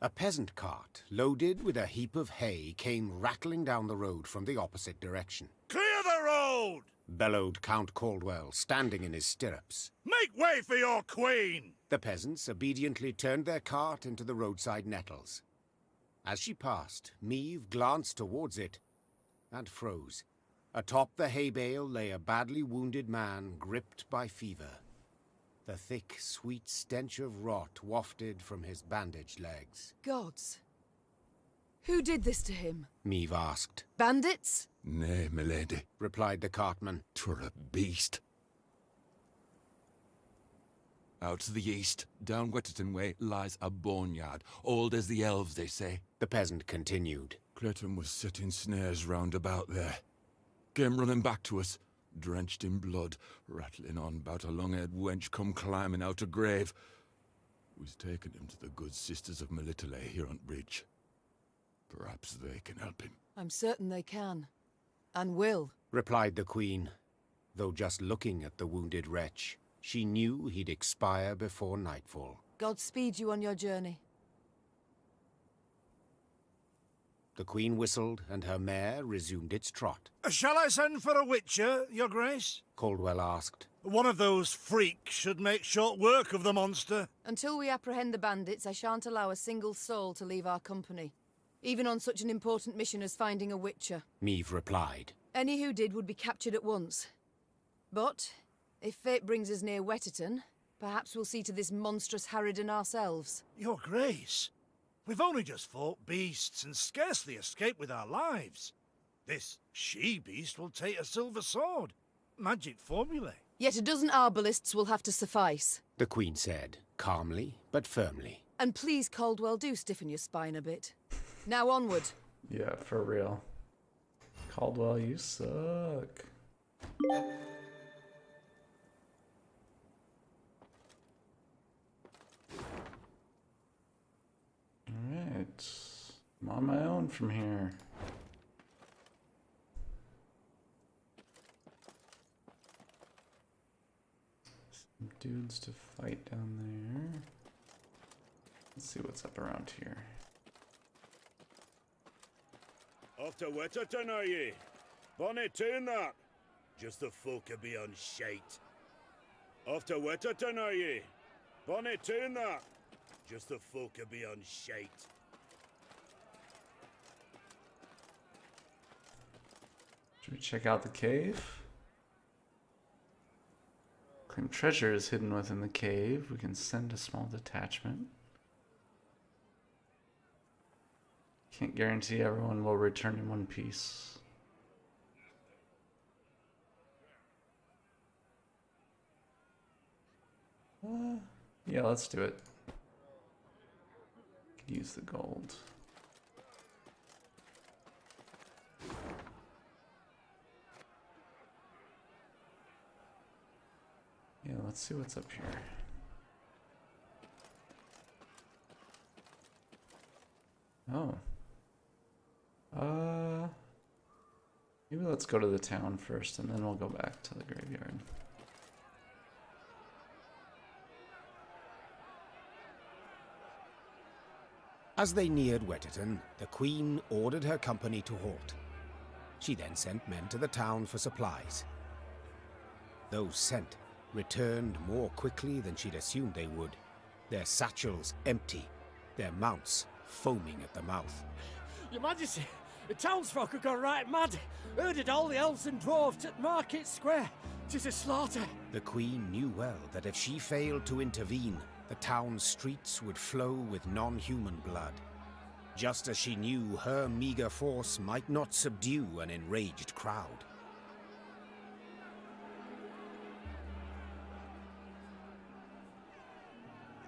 A peasant cart, loaded with a heap of hay, came rattling down the road from the opposite direction. Clear the road! Bellowed Count Caldwell, standing in his stirrups. Make way for your queen! The peasants obediently turned their cart into the roadside nettles. As she passed, Meve glanced towards it and froze. Atop the hay bale lay a badly wounded man gripped by fever. The thick, sweet stench of rot wafted from his bandaged legs. Gods. Who did this to him? Meve asked. Bandits? Nay, milady, replied the cartman. 'Twere a beast. Out to the east, down Wetterton way, lies a boneyard, old as the elves, they say. The peasant continued. Clayton was setting snares round about there. Came running back to us, drenched in blood, rattling on about a long-haired wench come climbing out a grave. We's taken him to the good sisters of Melitele here on bridge. Perhaps they can help him. I'm certain they can. And will. Replied the queen. Though just looking at the wounded wretch, she knew he'd expire before nightfall. God speed you on your journey. The queen whistled, and her mare resumed its trot. Shall I send for a witcher, your grace? Caldwell asked. One of those freaks should make short work of the monster. Until we apprehend the bandits, I shan't allow a single soul to leave our company. Even on such an important mission as finding a witcher. Meve replied. Any who did would be captured at once. But, if fate brings us near Wetterton, perhaps we'll see to this monstrous harridan ourselves. Your grace, we've only just fought beasts and scarcely escaped with our lives. This she-beast will take a silver sword. Magic formulae. Yet a dozen arbalists will have to suffice. The queen said, calmly but firmly. And please, Caldwell, do stiffen your spine a bit. Now onward. Yeah, for real. Caldwell, you suck. Alright. I'm on my own from here. Some dudes to fight down there. Let's see what's up around here. Off to Wetterton, are ye? Bonny tune that. Just the folk a be on shite. Off to Wetterton, are ye? Bonny tune that. Just the folk a be on shite. Should we check out the cave? Claim treasure is hidden within the cave. We can send a small detachment. Can't guarantee everyone will return in one piece. Yeah, let's do it. Could use the gold. Yeah, let's see what's up here. Oh. Maybe let's go to the town first and then we'll go back to the graveyard. As they neared Wetterton, the queen ordered her company to halt. She then sent men to the town for supplies. Those sent returned more quickly than she'd assumed they would, their satchels empty, their mounts foaming at the mouth. Your Majesty, the townsfolk have gone right mad. Herded all the elves and dwarves at Market Square. 'Tis a slaughter. The Queen knew well that if she failed to intervene, the town's streets would flow with non-human blood. Just as she knew her meager force might not subdue an enraged crowd.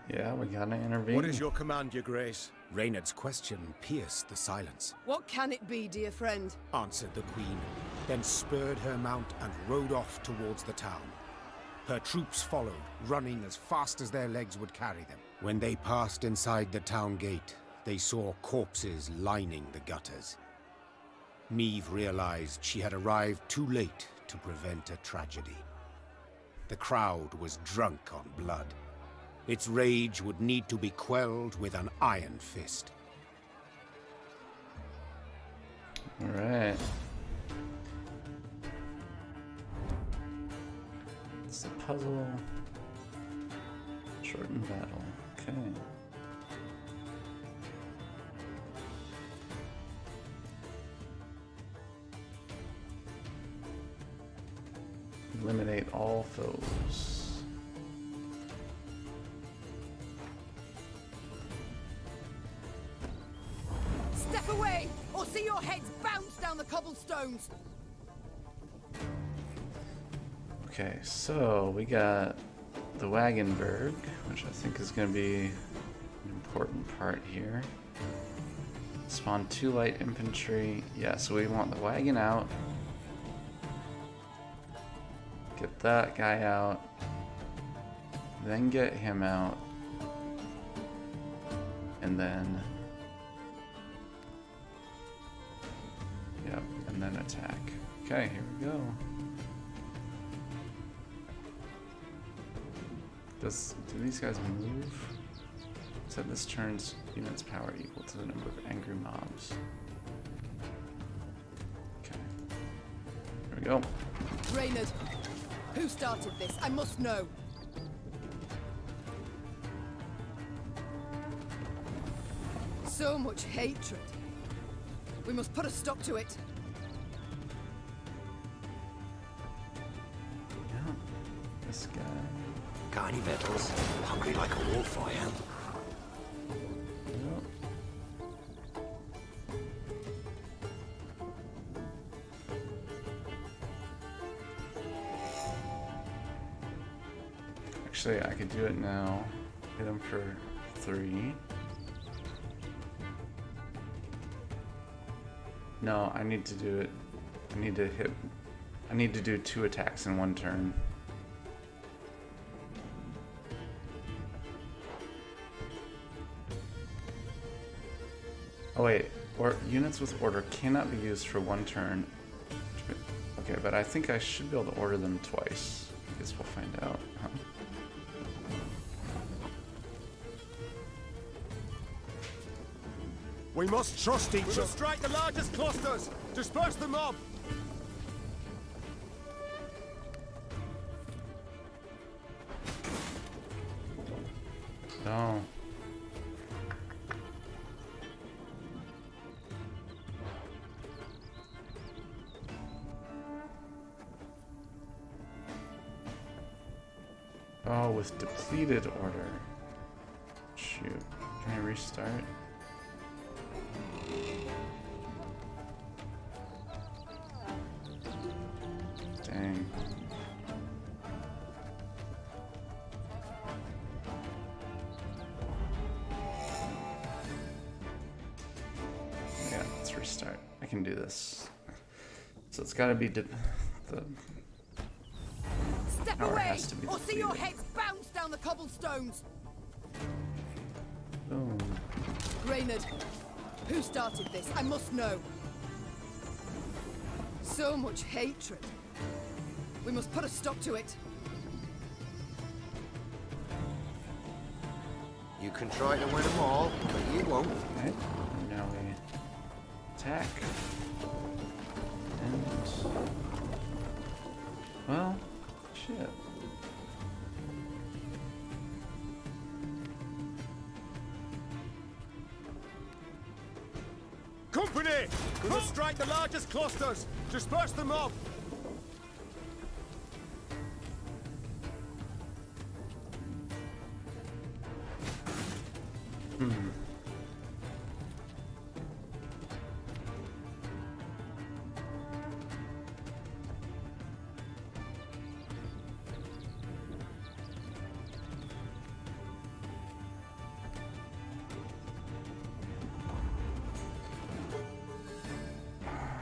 Yeah, we gotta intervene. What is your command, your grace? Reynard's question pierced the silence. What can it be, dear friend? Answered the Queen, then spurred her mount and rode off towards the town. Her troops followed, running as fast as their legs would carry them. When they passed inside the town gate, they saw corpses lining the gutters. Meve realized she had arrived too late to prevent a tragedy. The crowd was drunk on blood. Its rage would need to be quelled with an iron fist. All right. It's a puzzle. Shorten battle. Okay. Eliminate all foes. Step away, or see your heads bounce down the cobblestones! Okay, so we got the Wagenberg, which I think is going to be an important part here. Spawn 2 light infantry. Yeah, so we want the wagon out. Get that guy out. Then get him out. And then... Yep, and then attack. Okay, here we go. Do these guys move? So this turns units power equal to the number of angry mobs. Okay. Here we go. Reynard, who started this? I must know. So much hatred. We must put a stop to it. Yeah, this guy. Got any victuals? Hungry like a wolf, I am. Actually, I could do it now. Hit him for 3. No, I need to do it. I need to do 2 attacks in 1 turn. Oh wait, or units with order cannot be used for 1 turn. Okay, but I think I should be able to order them twice. I guess we'll find out. Huh? We must trust each other. We must strike the largest clusters. Disperse the mob. No. Oh, with depleted order. Shoot. Can I restart? Dang. Yeah, let's restart. I can do this. So it's gotta be the Step power away, has to be or see your depleted. heads bounce down the cobblestones! Boom. Reynard, who started this? I must know. So much hatred. We must put a stop to it. You can try to win them all, but you won't. Okay. And now we attack. And rows. Well, shit. Company! We must strike the largest clusters! Disperse the mob!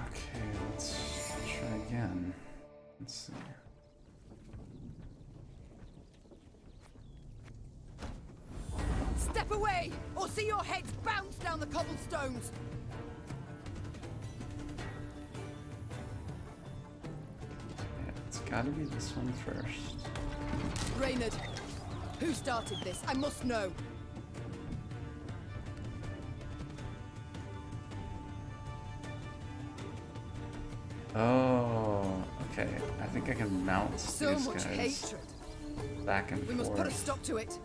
Okay, let's try again. Let's see. Step away, or see your heads bounce down the cobblestones! Yeah, it's gotta be this one first. Reynard, who started this? I must know. Oh, okay. I think I can mount So these much guys hatred. back and We forth must put a stop to it.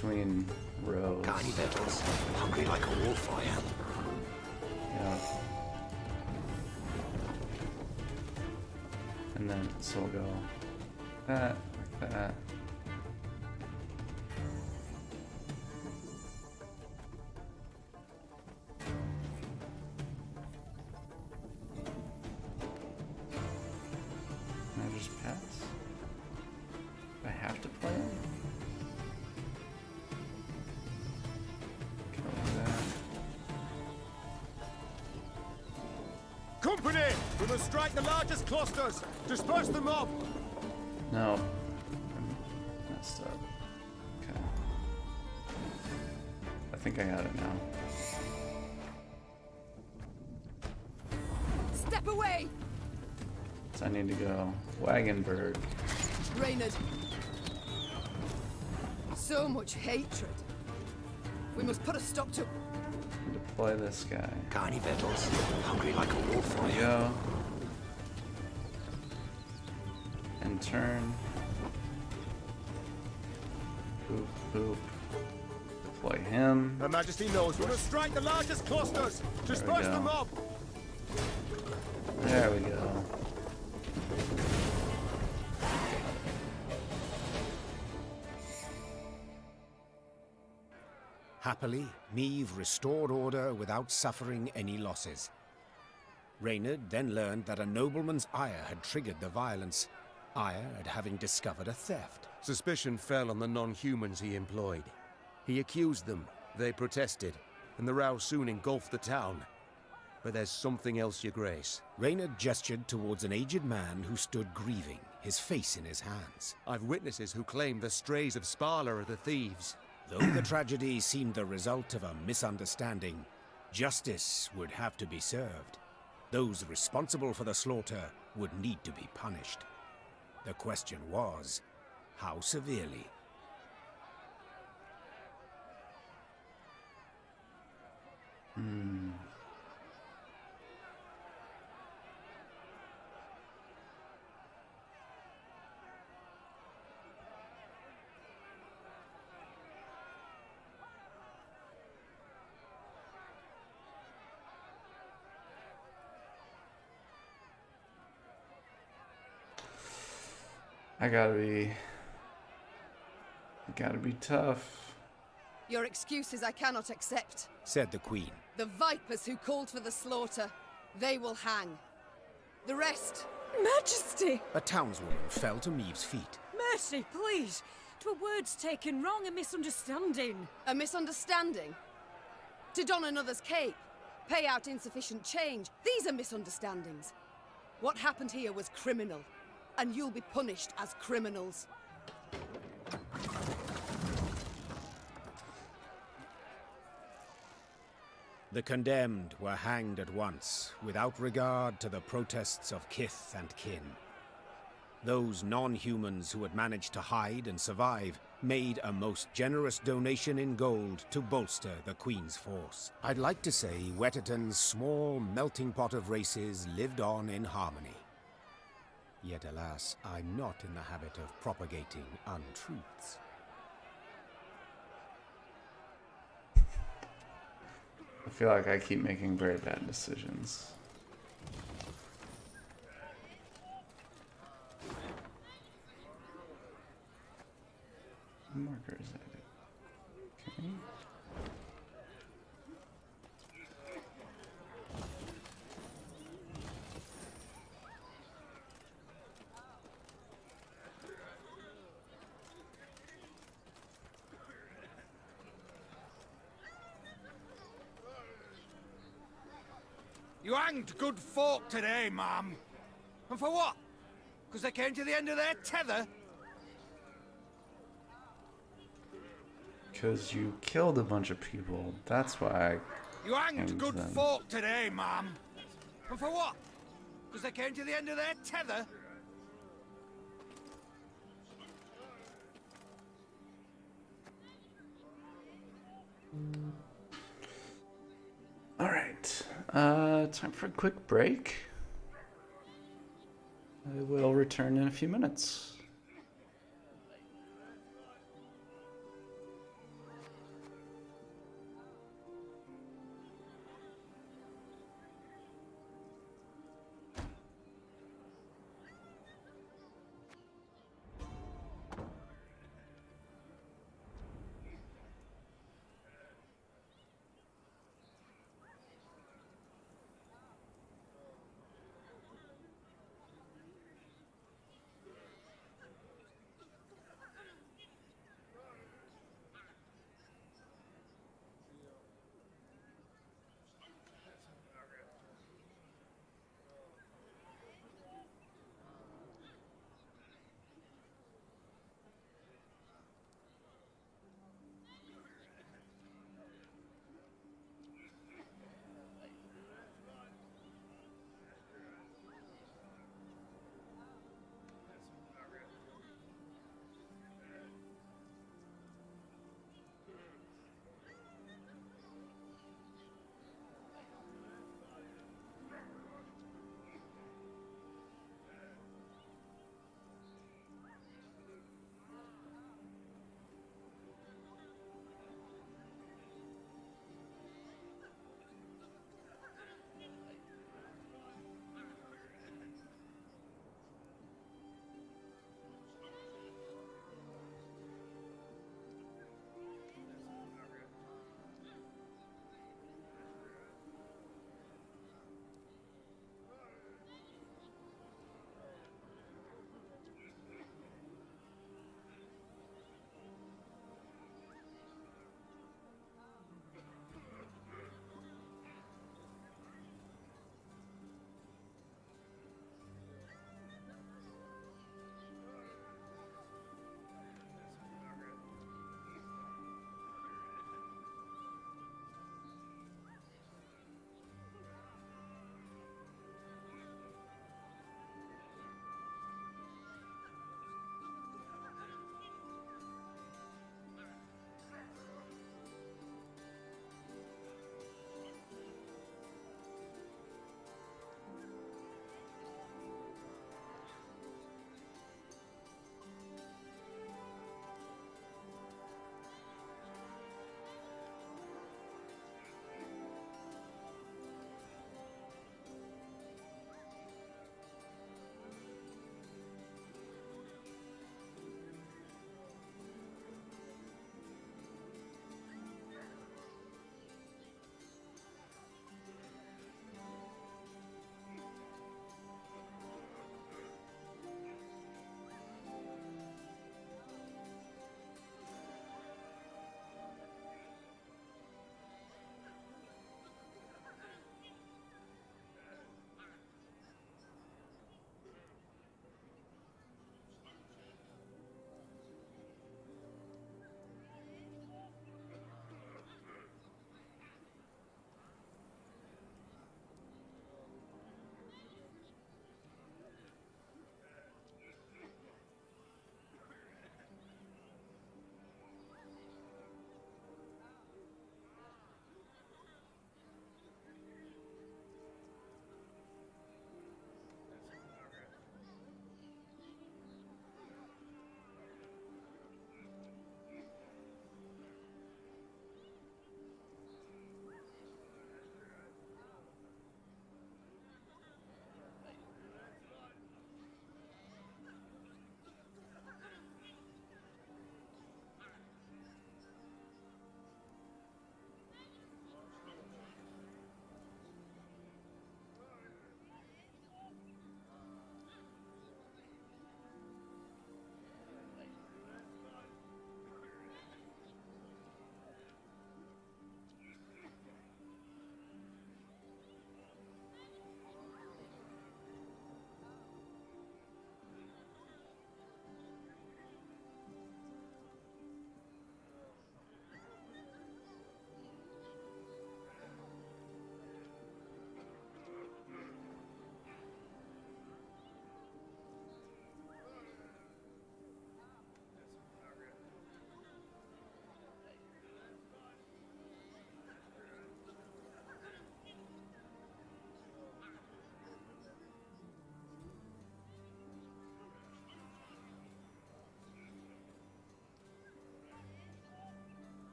between rows. Tiny battles, hungry like a warfire. Yeah. And then so we'll go that, like that. Can I just pass? Do I have to play it? Can I do that? Company! We must strike the largest clusters! Disperse the mob! No. I messed up. Okay. I think I got it now. Step away! So I need to go Wagenberg. Reynard. So much hatred. We must put a stop to... Deploy this guy. Tiny battles, hungry like a There we warfire. go. And turn. Boop, boop. Deploy him. Her Majesty knows we must strike the largest clusters! Disperse go. the mob! There we go. Happily, Niamh restored order without suffering any losses. Reynard then learned that a nobleman's ire had triggered the violence, ire at having discovered a theft. Suspicion fell on the non-humans he employed. He accused them, they protested, and the row soon engulfed the town. But there's something else, Your Grace. Reynard gestured towards an aged man who stood grieving, his face in his hands. I've witnesses who claim the strays of Sparla are the thieves. Though the tragedy seemed the result of a misunderstanding, justice would have to be served. Those responsible for the slaughter would need to be punished. The question was, how severely? I gotta be tough. Your excuses I cannot accept. Said the Queen. The vipers who called for the slaughter, they will hang. The rest... Majesty! A townswoman fell to Niamh's feet. Mercy, please! 'Twere words taken wrong, a misunderstanding. A misunderstanding? To don another's cape, pay out insufficient change. These are misunderstandings. What happened here was criminal, and you'll be punished as criminals. The condemned were hanged at once, without regard to the protests of kith and kin. Those non-humans who had managed to hide and survive made a most generous donation in gold to bolster the Queen's force. I'd like to say Wetterton's small melting pot of races lived on in harmony. Yet alas, I'm not in the habit of propagating untruths. I feel like I keep making very bad decisions. Markers added. Okay. You hanged good folk today, ma'am. And for what? Because they came to the end of their tether? Because you killed a bunch of people. That's why You I hanged good them. folk today, ma'am. And for what? Because they came to the end of their tether? Alright. Time for a quick break. I will return in a few minutes.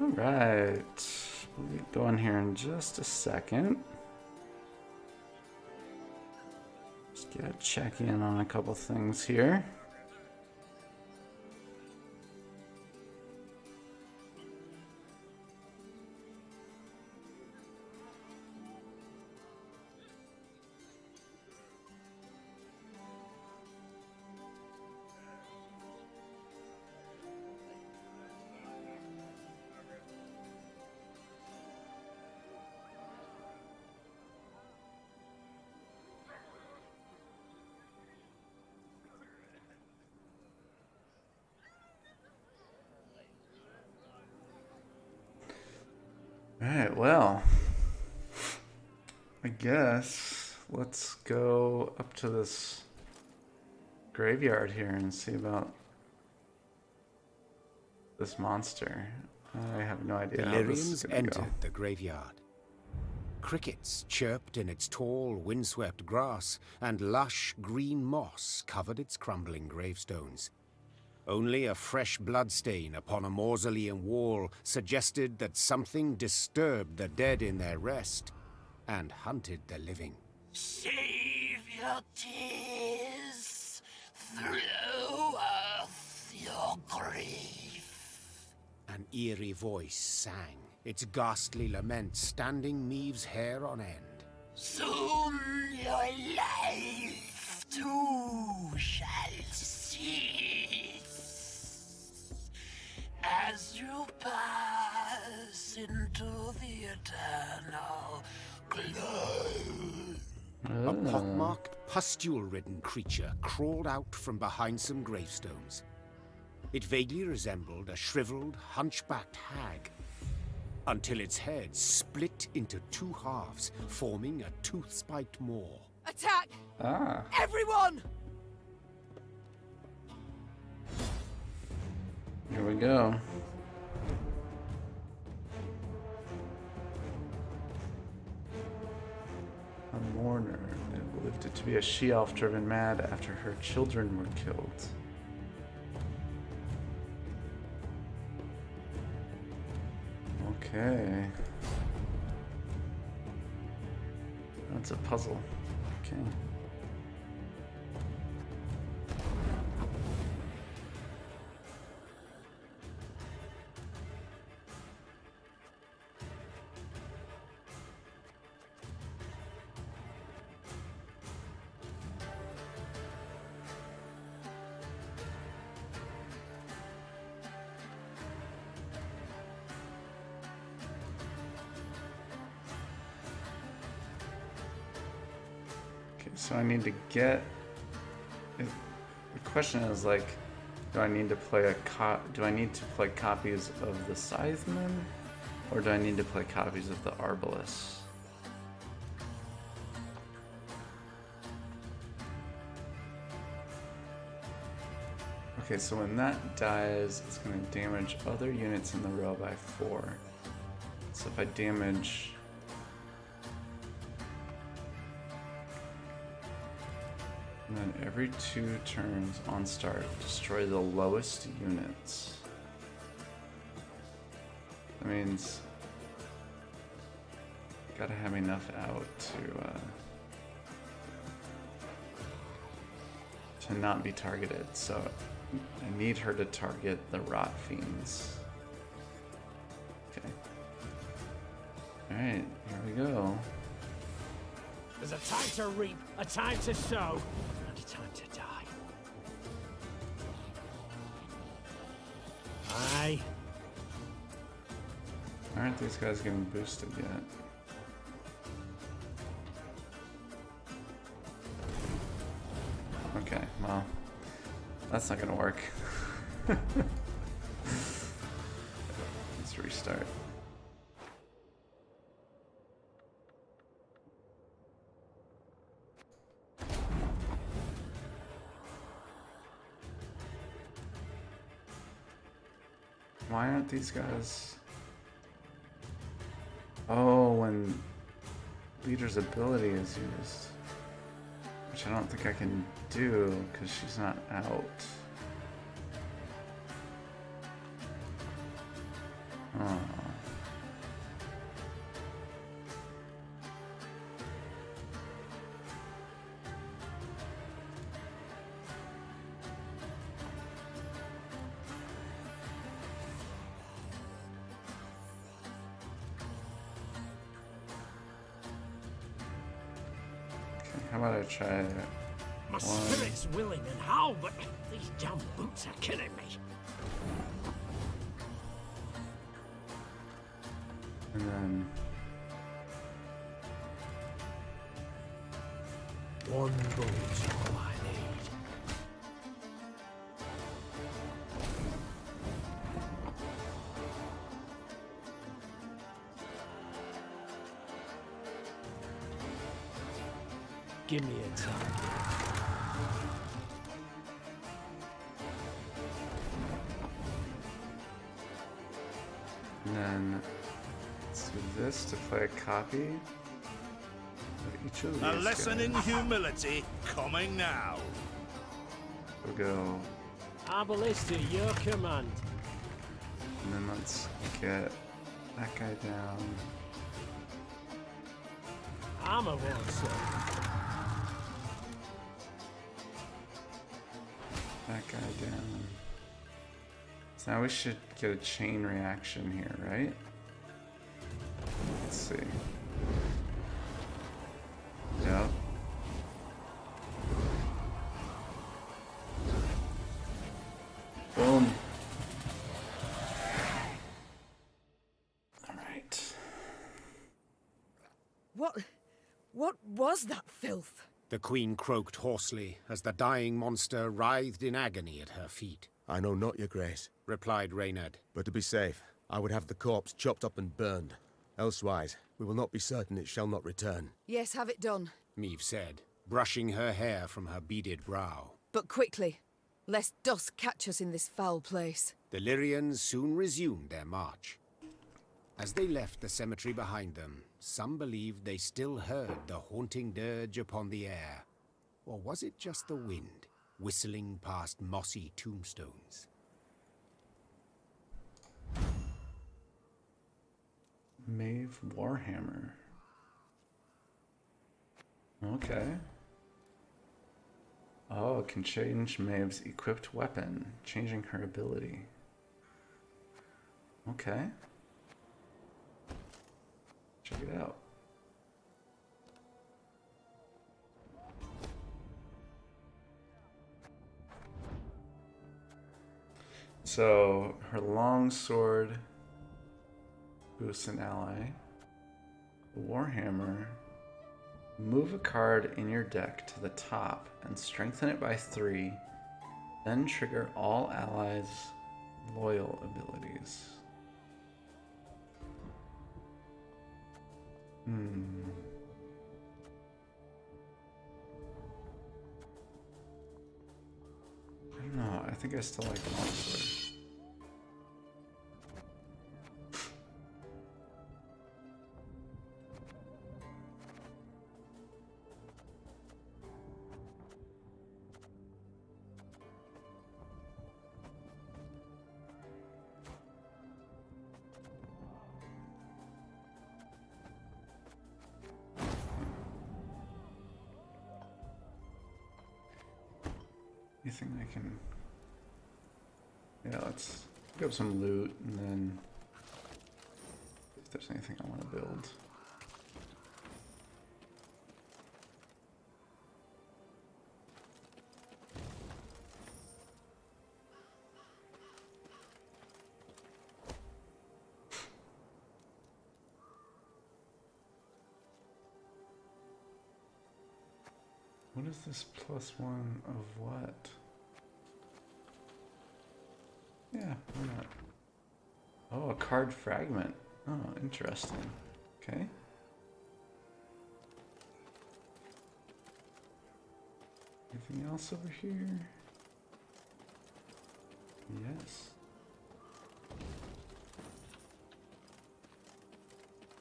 All right. We'll get going here in just a second. Just gotta check in on a couple things here. Alright, well, I guess let's go up to this graveyard here and see about this monster. I have no idea how this is Illyrians gonna go. entered the graveyard. Crickets chirped in its tall, windswept grass, and lush green moss covered its crumbling gravestones. Only a fresh bloodstain upon a mausoleum wall suggested that something disturbed the dead in their rest and hunted the living. Save your tears, throw off your grief. An eerie voice sang, its ghastly lament standing Maeve's hair on end. Soon your life too shall cease as you pass into the eternal glow. A pockmarked, pustule-ridden creature crawled out from behind some gravestones. It vaguely resembled a shriveled, hunchbacked hag, until its head split into two halves, forming a tooth-spiked maw. Attack! Ah. Everyone! Here we go. A mourner. They believed it to be a she-elf driven mad after her children were killed. Okay. That's a puzzle. Okay. So I need to get. The question is like, do I need to play copies of the Scytheman, or do I need to play copies of the Arbalest? Okay, so when that dies, it's going to damage other units in the row by 4. So if I damage. And then every 2 turns on start, destroy the lowest units. That means gotta have enough out to not be targeted. So I need her to target the Rot Fiends. Okay. Alright, here we go. There's a time to reap, a time to sow, and a time to die. Aye. Aren't these guys getting boosted yet? Okay, well, that's not gonna work. Let's restart. Why aren't these guys? Oh, when leader's ability is used. Which I don't think I can do because she's not out. Oh. How about I try My spirit's willing and how, but these damn boots are killing me. And then one boot's all I need. Give me a time. And then let's do this to play a copy of each of these. A lesson guys. in humility coming now. We'll go, Arbalista, your command. and then let's get that guy down. Armor one, sir. That guy down. So now we should get a chain reaction here, right? Let's see. Yep. Boom. All right. What was that filth? The queen croaked hoarsely as the dying monster writhed in agony at her feet. I know not, your grace, replied Reynard. but to be safe, I would have the corpse chopped up and burned. Elsewise, we will not be certain it shall not return. Yes, have it done. Meve said, brushing her hair from her beaded brow. But quickly, lest dusk catch us in this foul place. The Lyrians soon resumed their march. As they left the cemetery behind them, some believed they still heard the haunting dirge upon the air. Or was it just the wind, whistling past mossy tombstones? Maeve Warhammer. Okay. Oh, it can change Maeve's equipped weapon, changing her ability. Okay. Check it out. So, her long sword boosts an ally. Warhammer. Move a card in your deck to the top and strengthen it by 3. Then trigger all allies' loyal abilities. I don't know. I think I still like the longsword. You think I can... Yeah, let's pick up some loot and then see if there's anything I want to build. What is this +1 of what? Yeah, why not? Oh, a card fragment. Oh, interesting. Okay. Anything else over here? Yes.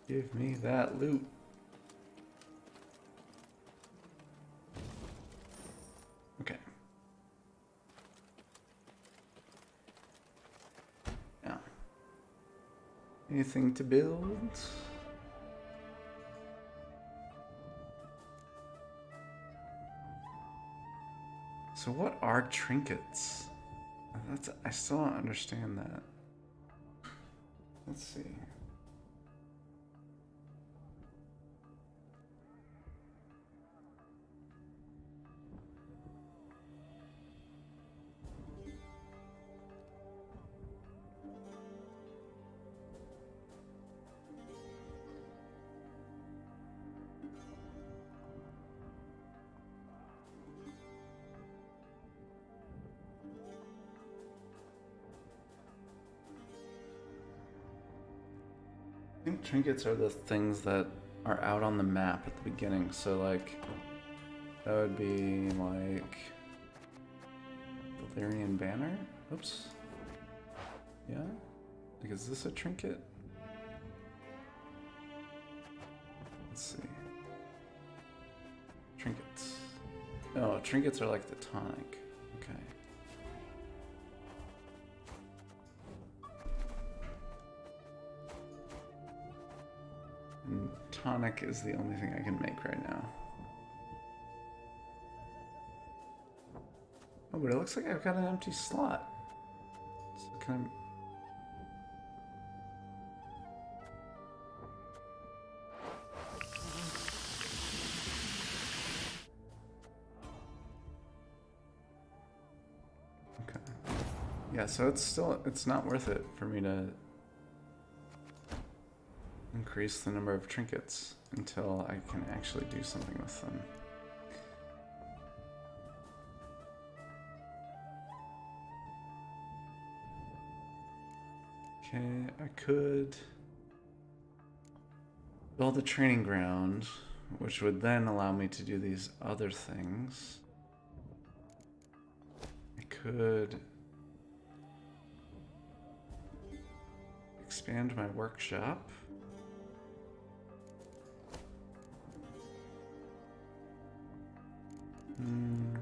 Give me that loot. Okay. Now, Anything to build? So what are trinkets? I still don't understand that. Let's see. I think trinkets are the things that are out on the map at the beginning. So like, that would be like Valyrian banner. Oops. Yeah. Like, is this a trinket? Let's see. Trinkets. No, trinkets are like the tonic. Okay. And tonic is the only thing I can make right now. Oh, but it looks like I've got an empty slot. So can I... Okay. Yeah, so it's not worth it for me to increase the number of trinkets until I can actually do something with them. Okay, I could build a training ground, which would then allow me to do these other things. I could expand my workshop.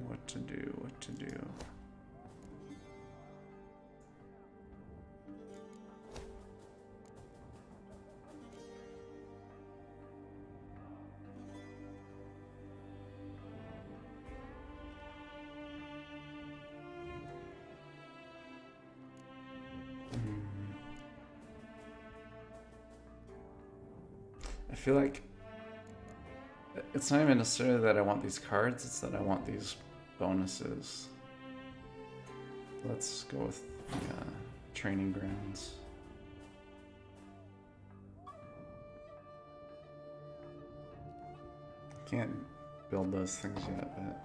What to do, what to do. I feel like it's not even necessarily that I want these cards, it's that I want these bonuses. Let's go with the training grounds. Can't build those things yet, but...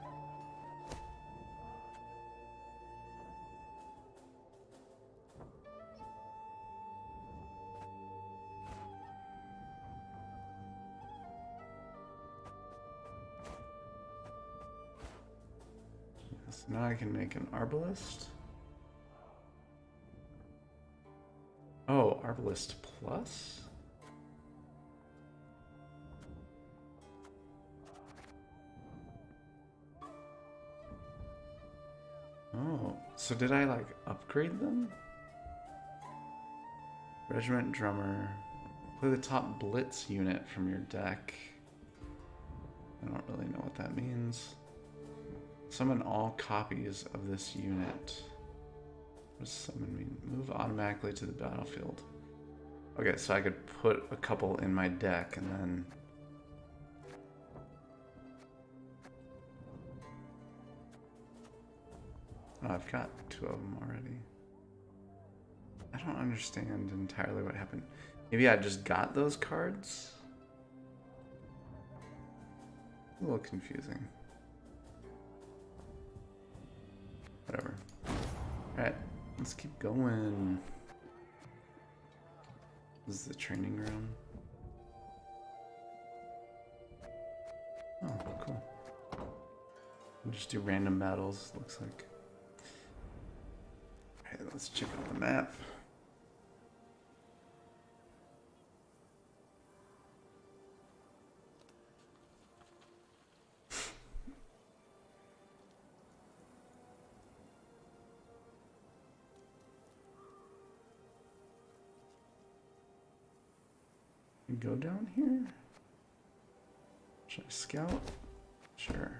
Yes, now I can make an arbalist. Oh, arbalist plus? Oh, so did I like upgrade them? Regiment drummer. Play the top blitz unit from your deck. I don't really know what that means. Summon all copies of this unit. What does summon mean? Move automatically to the battlefield. Okay, so I could put a couple in my deck and then... Oh, I've got 2 of them already. I don't understand entirely what happened. Maybe I just got those cards? A little confusing. Whatever. Alright, let's keep going. This is the training ground. Oh, cool. We'll just do random battles, looks like. Alright, let's check out the map. Go down here? Should I scout? Sure.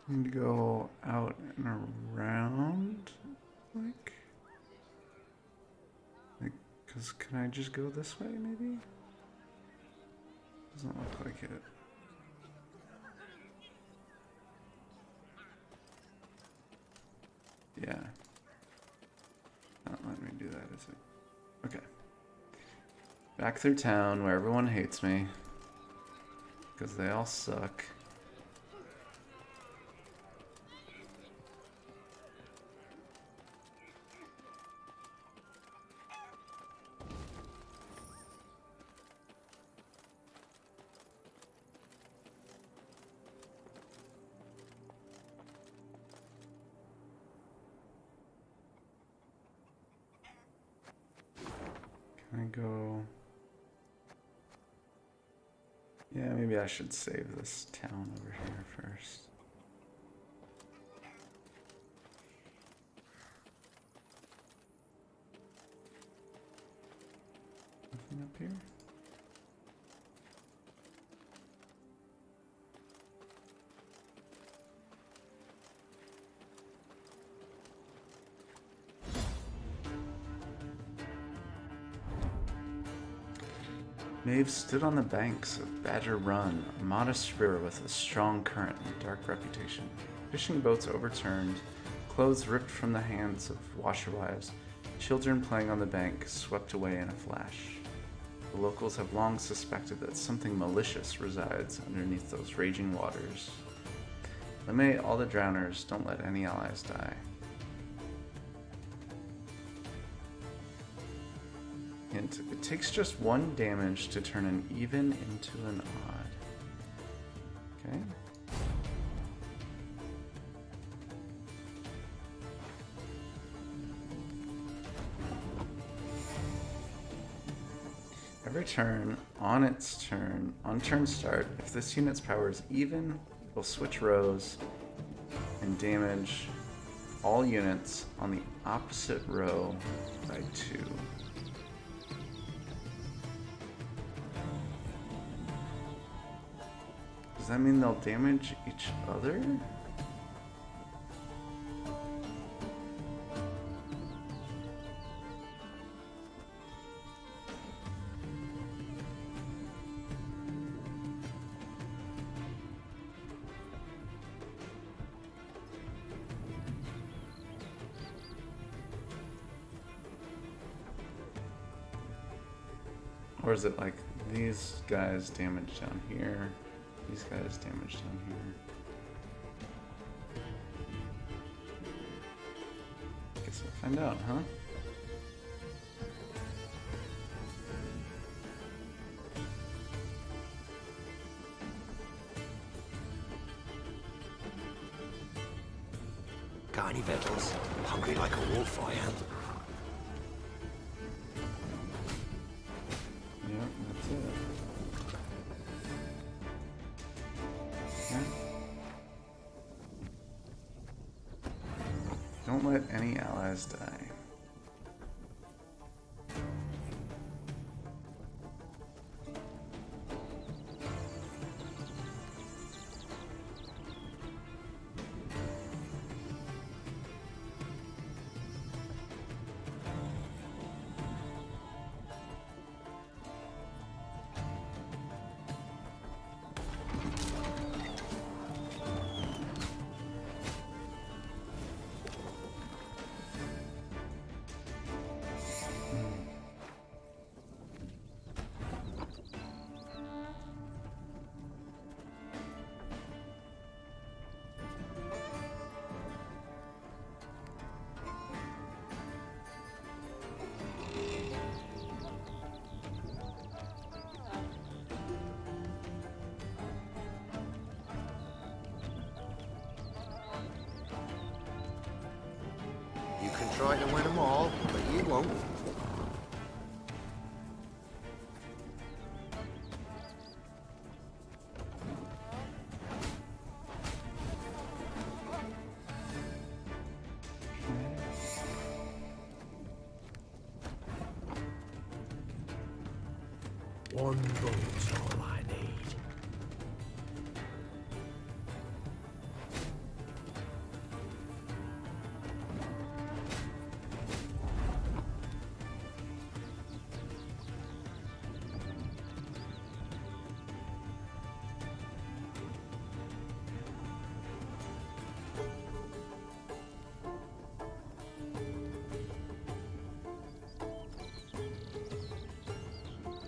Need to go out and around, like, because can I just go this way, maybe? Doesn't look like it. Yeah. Not letting me do that, is it? Okay. Back through town where everyone hates me. Because they all suck. Can I go? Yeah, maybe I should save this town over here first. Nothing up here? Maeve stood on the banks of Badger Run, a modest river with a strong current and dark reputation. Fishing boats overturned, clothes ripped from the hands of washerwives, children playing on the bank swept away in a flash. The locals have long suspected that something malicious resides underneath those raging waters. May all the drowners, don't let any allies die. Hint, it takes just 1 damage to turn an even into an odd. Okay. Every turn, on turn start, if this unit's power is even, we'll switch rows and damage all units on the opposite row by 2. Does that mean they'll damage each other? Or is it like these guys damage down here? These guys damage down here. Guess we'll find out, huh? Got any victuals? Hungry like a wolf, I am. Yep, that's it. Don't let any allies die. You can try to win them all, but you won't. One bullet's all I need.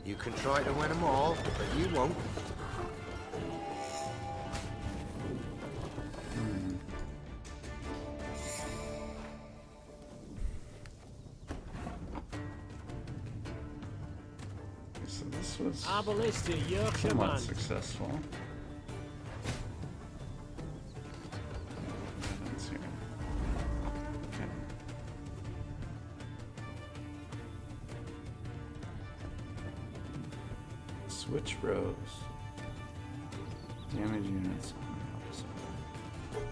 You can try to win them all, but you won't. So this was Arbalista, your somewhat command. successful. Evidence here. Okay. Switch rows. Damage units on the opposite row.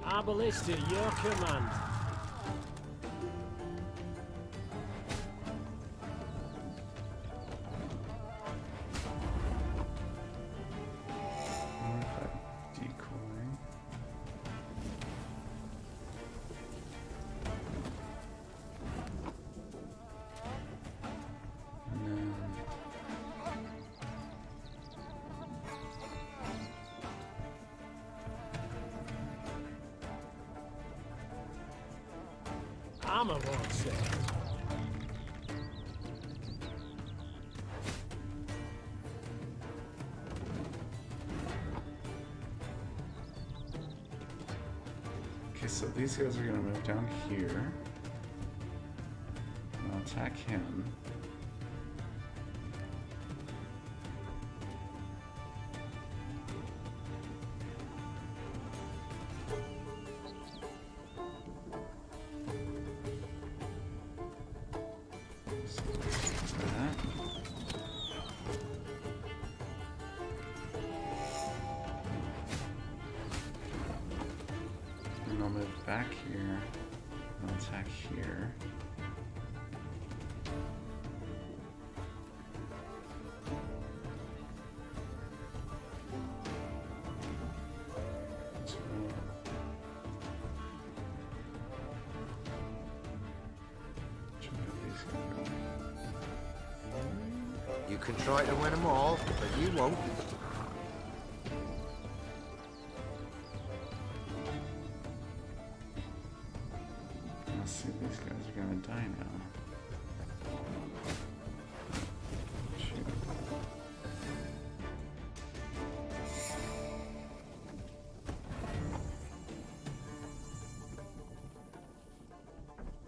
Arbalista, your command. Decoy. And then Armor won't save. okay, so these guys are gonna move down here. And I'll attack him. So let's do that. And I'll move back here. And I'll attack here. So, which one of these can go? You can try to win them all, but you won't. Let's see, these guys are gonna die now. Shoot.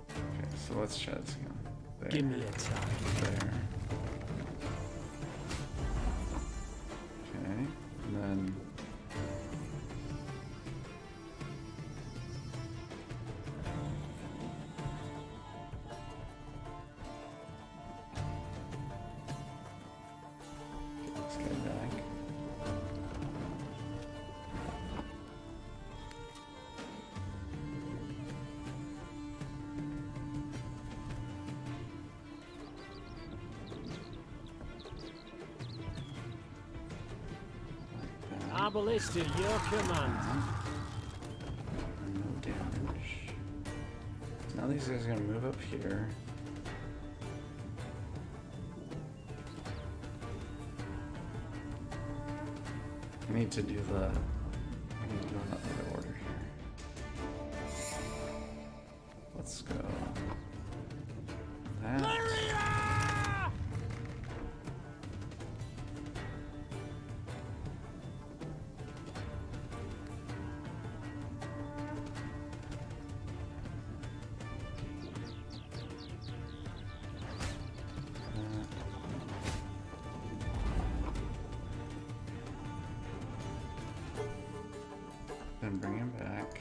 Okay, so let's try this again. There. Give me a time. There. Okay, and then get this guy back. Arbalista, your command. No damage. So now these guys are gonna move up here. I need to do the. I need to go in the other order here. Let's go. That. and bring him back.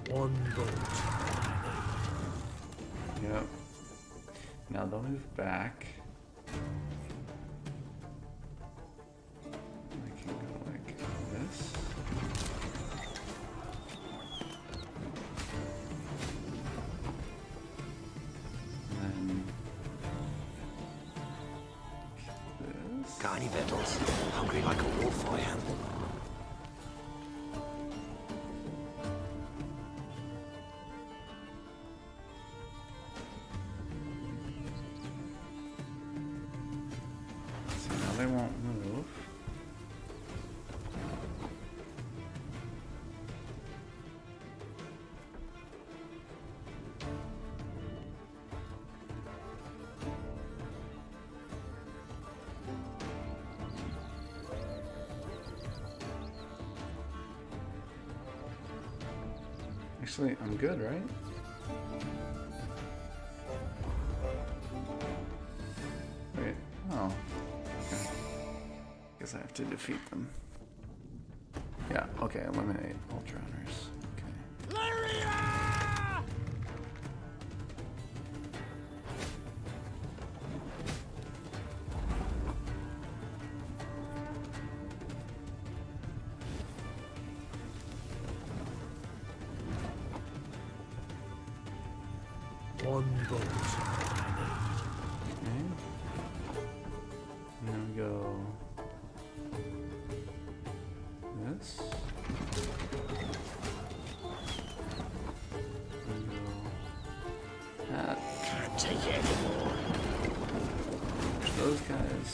One boat. Yep. Now they'll move back. I can go like this. And then this. Got any victuals? Hungry like a wolf, I am. See, now they won't move. Actually, I'm good, right? Wait, oh. Okay. Guess I have to defeat them. Yeah, okay, eliminate all drowners. Okay. One boat. Okay. And then we go this. And go that. Can't take it anymore. There's those guys.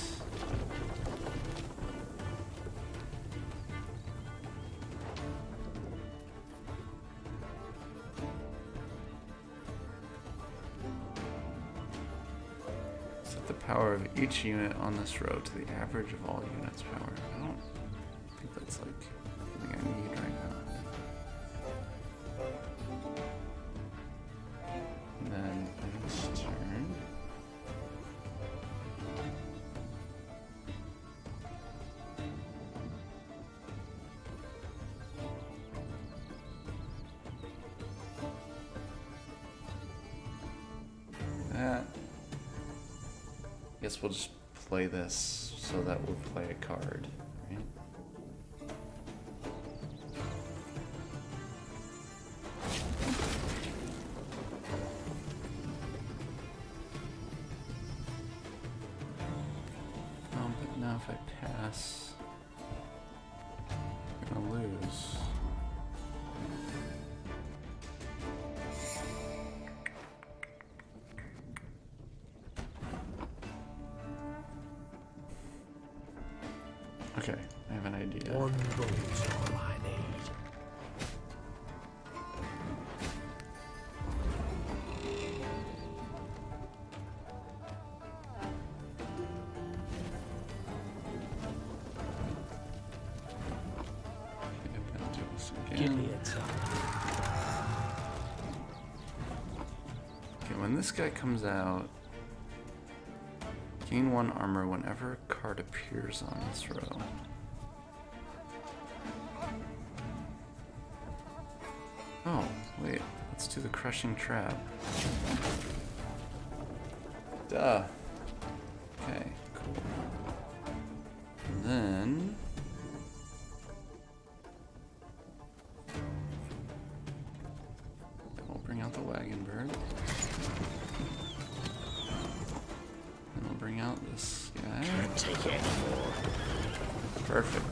Set the power of each unit on this row to the average of all units' power. I don't think that's like something I need right now. And then next turn. That. Guess we'll just play this so that we'll play a card, right? But now if I pass, I'm gonna lose. Okay, I have an idea. One boat's all I need. I'm gonna do this Give again. me a time. Okay, when this guy comes out, gain 1 armor whenever a card appears on this row. Oh, wait, let's do the crushing trap. Duh. Okay, cool. And then we'll bring out the wagon bird. And we'll bring out this guy. Can't take it anymore. Perfect.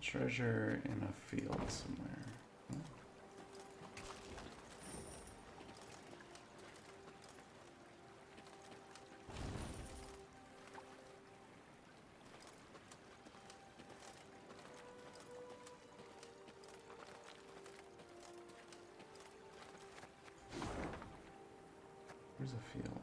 Treasure in a field somewhere. Where's a field?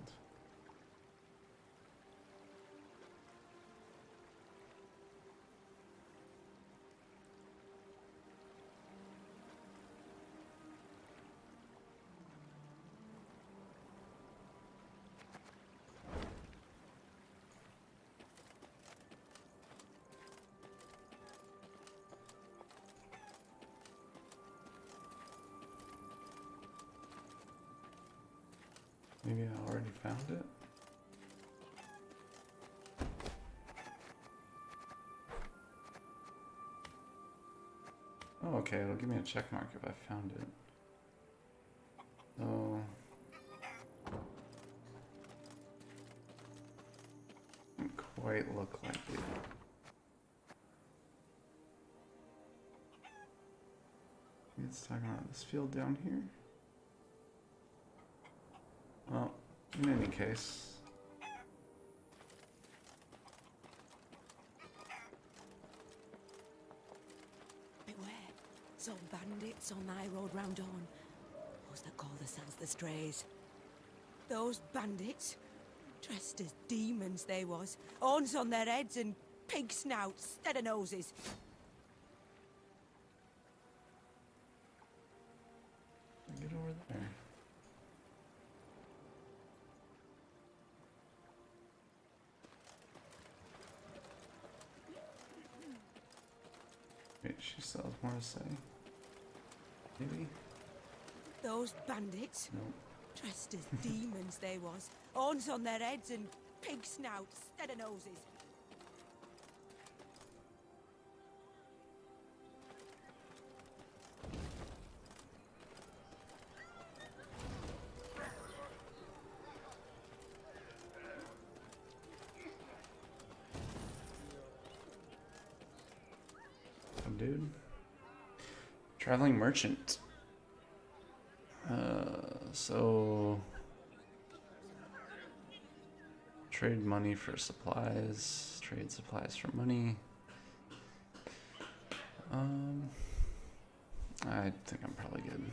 Maybe I already found it? Oh, okay, it'll give me a check mark if I found it. Oh. Doesn't quite look like it. It's talking about this field down here. Well, in any case. Beware, some bandits on thy road round Dawn. Those that call themselves the Strays. Those bandits, dressed as demons they was, horns on their heads and pig snouts instead of noses. Get over there. Wait, she still has more to say. Maybe? Those bandits, Nope. dressed as demons they was, horns on their heads and pig snouts instead of noses. Dude. Traveling merchant. So trade money for supplies, trade supplies for money. I think I'm probably good.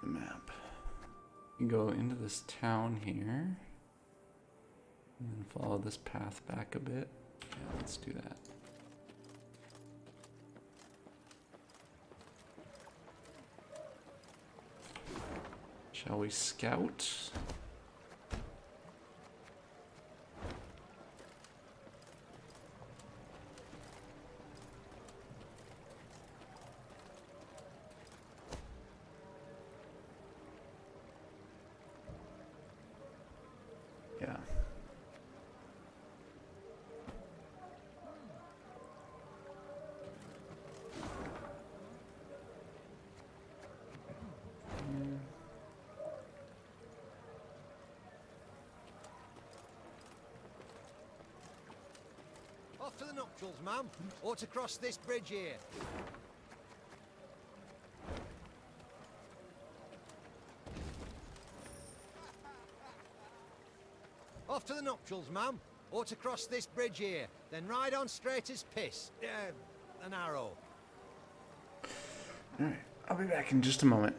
The map. You go into this town here and then follow this path back a bit. Yeah, let's do that. Shall we scout? Yeah. Off to the nuptials, ma'am. Or to cross this bridge here. Off to the nuptials, ma'am. Or to cross this bridge here. Then ride on straight as piss. An arrow. Alright, I'll be back in just a moment.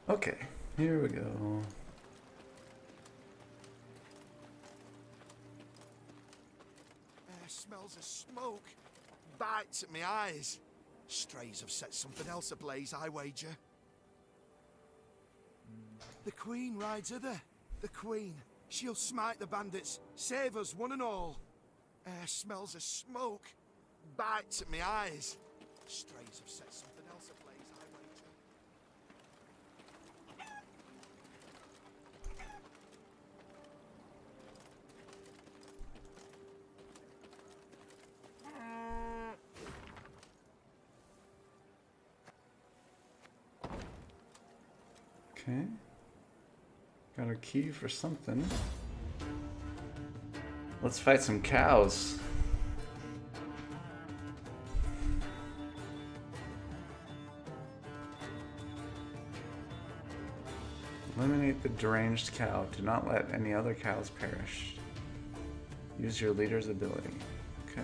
Okay, here we go. of smoke. Bites at my eyes. Strays have set something else ablaze, I wager. The Queen rides hither. The Queen. She'll smite the bandits, save us one and all. Air smells of smoke. Bites at my eyes. Strays have set something else ablaze, I wager. Okay. Got a key for something. Let's fight some cows. Eliminate the deranged cow. Do not let any other cows perish. Use your leader's ability. Okay.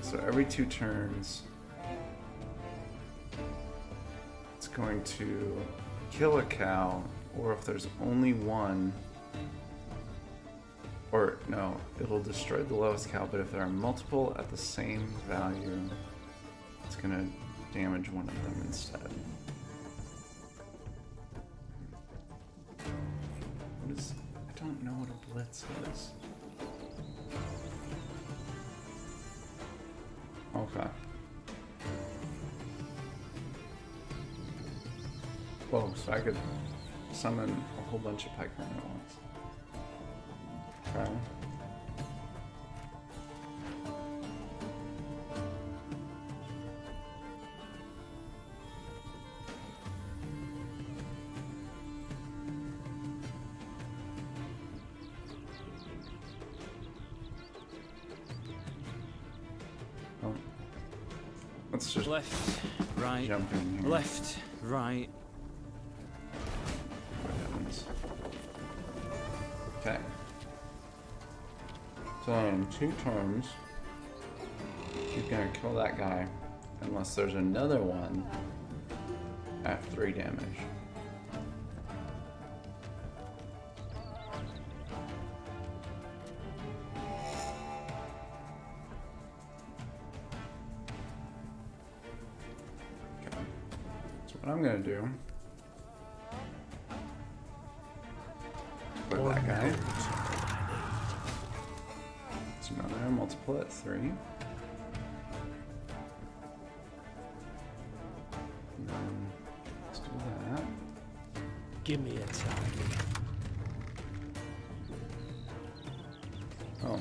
So every 2 turns, it's going to kill a cow, or if there's only one, or no, it'll destroy the lowest cow, but if there are multiple at the same value, it's going to damage one of them instead. What is, I don't know what a blitz is. Okay. Whoa, so I could summon a whole bunch of pikemen at once. Okay. Let's just left, right, jump in here. left, right. What happens? Okay. So in 2 turns, he's gonna kill that guy unless there's another one at 3 damage. What I'm gonna do, put that guy. So now they're multiple at 3. And then let's do that. Give me a target. Oh.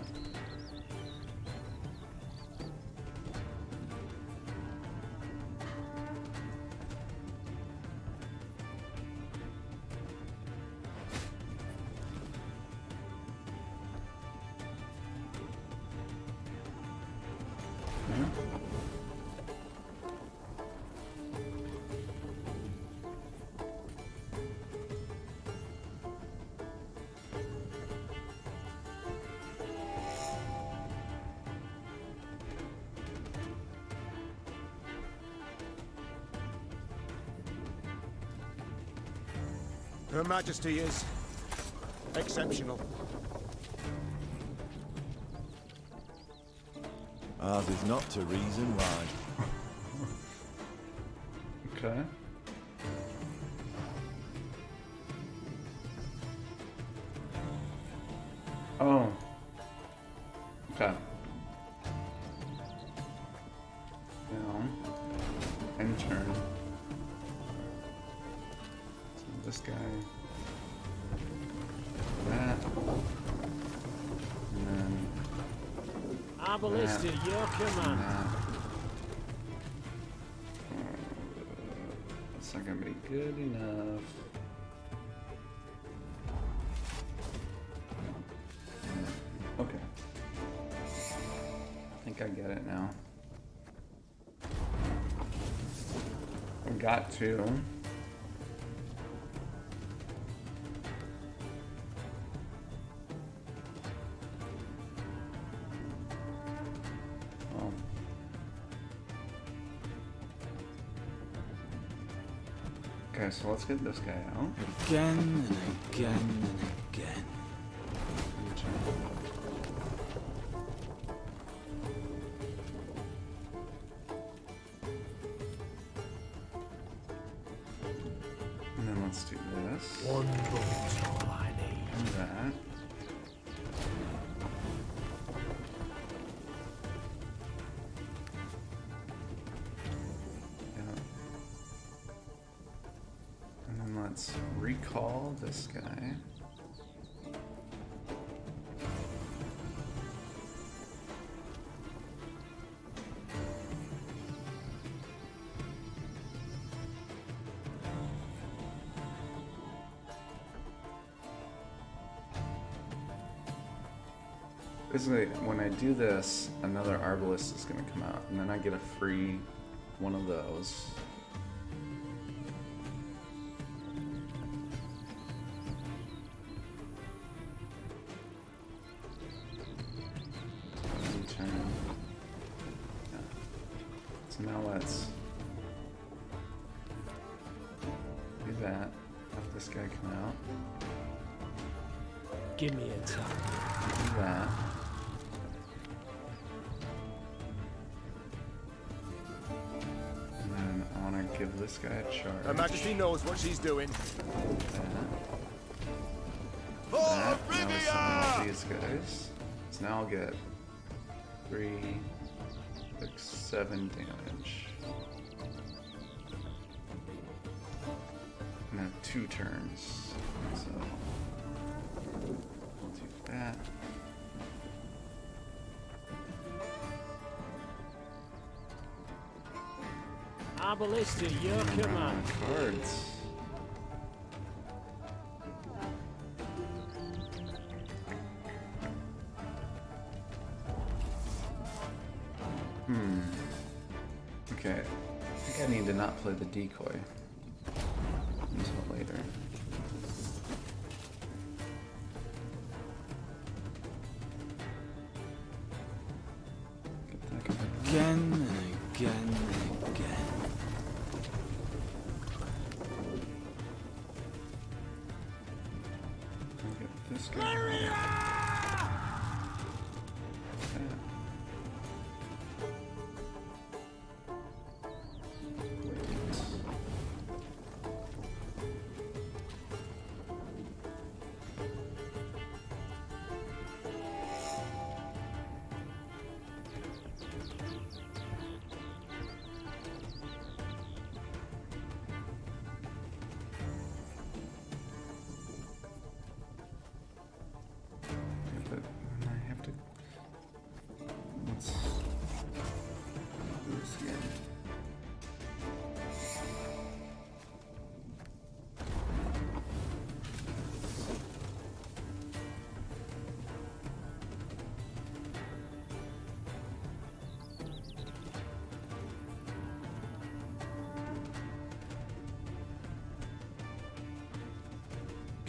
Her Majesty is exceptional. Ours is not to reason why. Okay. Oh. Okay. Now, end turn. So this guy. That. And then. Arbalist at your command. That's not gonna be good enough. Okay. I think I get it now. got to. Oh. Okay, so let's get this guy out. Again and again and again. And then let's do this. One bullet's all I need. Do that. Yeah. And then let's recall this guy. Basically, when I do this, another Arbalest is going to come out, and then I get a free one of those. Turn. Yeah. So now let's do that. Have this guy come out. Give me a time. Do that. And then I want to give this guy a charge. Her Majesty knows what she's doing. That. Now we summon all these guys. So now I'll get 3, 6, 7 damage. And I have 2 turns. So I'll do that. Arbalest at your command. Cards. Okay. I think I need to not play the decoy until later. Get that guy. Again and again and again. I'll get this guy.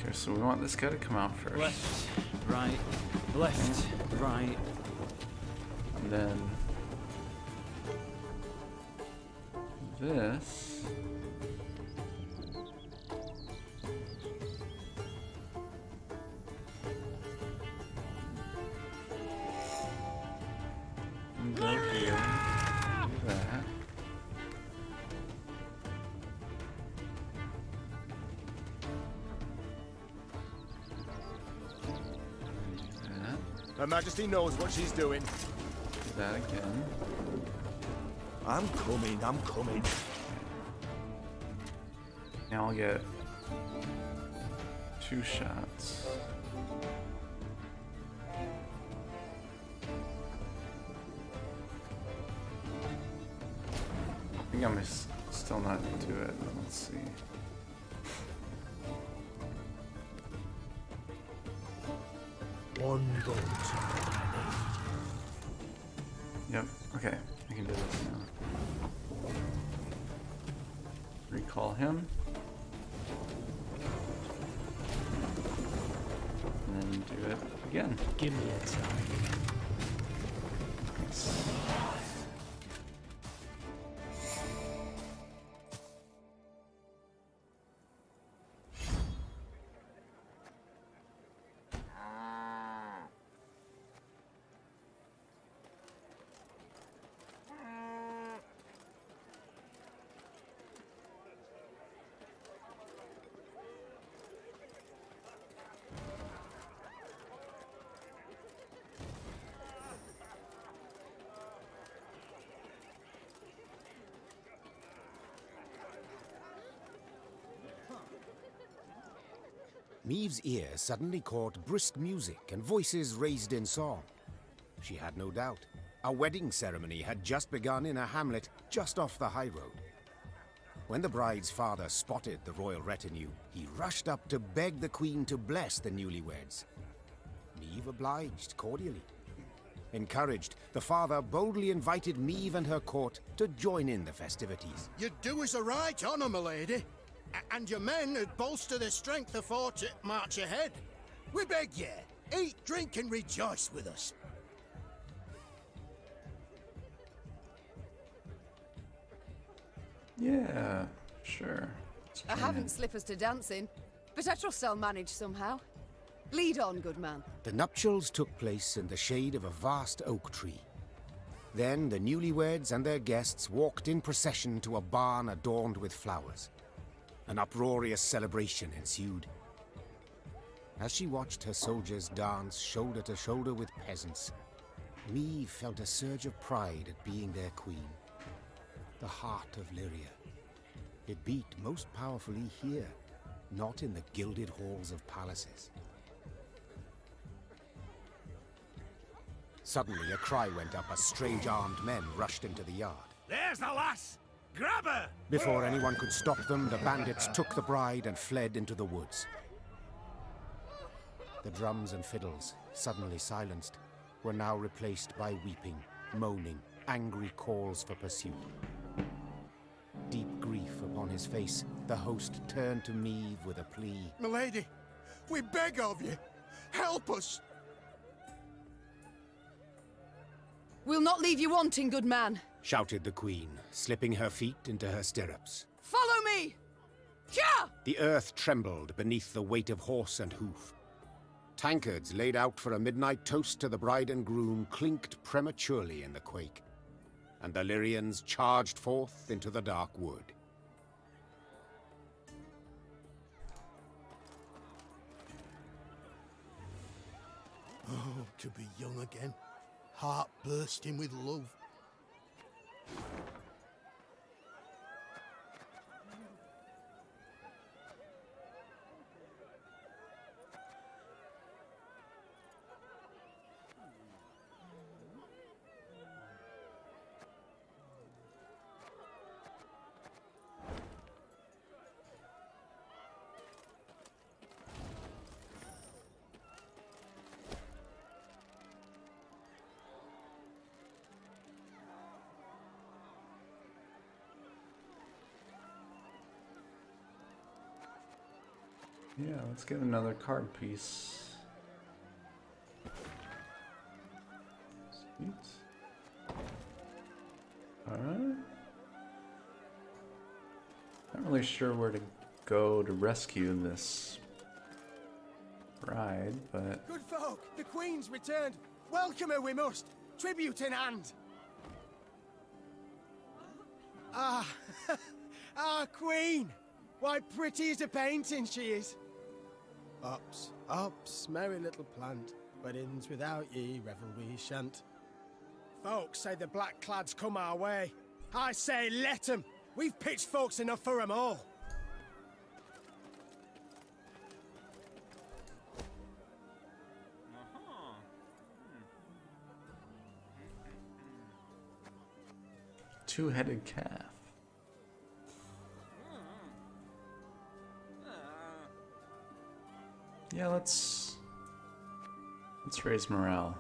Okay, so we want this guy to come out first. Left, right, left, right. And then this. And go here. Do that. Her Majesty knows what she's doing. Do that again. I'm coming. Now I'll get 2 shots. I think I'm still not into it. Let's see. One bullet. Yep. Okay. I can do this now. recall him. And then do it again. Give me a time. Thanks. Maeve's ear suddenly caught brisk music and voices raised in song. She had no doubt. A wedding ceremony had just begun in a hamlet just off the high road. When the bride's father spotted the royal retinue, he rushed up to beg the queen to bless the newlyweds. Maeve obliged cordially. Encouraged, the father boldly invited Maeve and her court to join in the festivities. You do us a right honour, my lady. And your men would bolster their strength afore to march ahead. We beg ye, eat, drink, and rejoice with us. Yeah, sure. I haven't slippers to dance in, but I trust I'll manage somehow. Lead on, good man. The nuptials took place in the shade of a vast oak tree. Then the newlyweds and their guests walked in procession to a barn adorned with flowers. An uproarious celebration ensued. As she watched her soldiers dance shoulder to shoulder with peasants, Maeve felt a surge of pride at being their queen. The heart of Lyria. It beat most powerfully here, not in the gilded halls of palaces. Suddenly, a cry went up as strange armed men rushed into the yard. There's the lass! Grab her! Before anyone could stop them, the bandits took the bride and fled into the woods. The drums and fiddles, suddenly silenced, were now replaced by weeping, moaning, angry calls for pursuit. Deep grief upon his face, the host turned to Maeve with a plea. Milady, we beg of you, help us! We'll not leave you wanting, good man. Shouted the queen, slipping her feet into her stirrups. Follow me! Kia! The earth trembled beneath the weight of horse and hoof. Tankards laid out for a midnight toast to the bride and groom clinked prematurely in the quake, and the Lyrians charged forth into the dark wood. Oh, to be young again. Heart bursting with love. Yeah, let's get another card piece. Sweet. Alright. Not really sure where to go to rescue this bride, but... Good folk, the Queen's returned. Welcome her we must. Tribute in hand. Ah, our Queen. Why, pretty as a painting she is. Ups, ups, merry little plant. Weddings without ye, revel we shan't. Folks say the black clads come our way. I say let 'em. We've pitched folks enough for 'em all. Two-headed calf. Yeah, let's raise morale.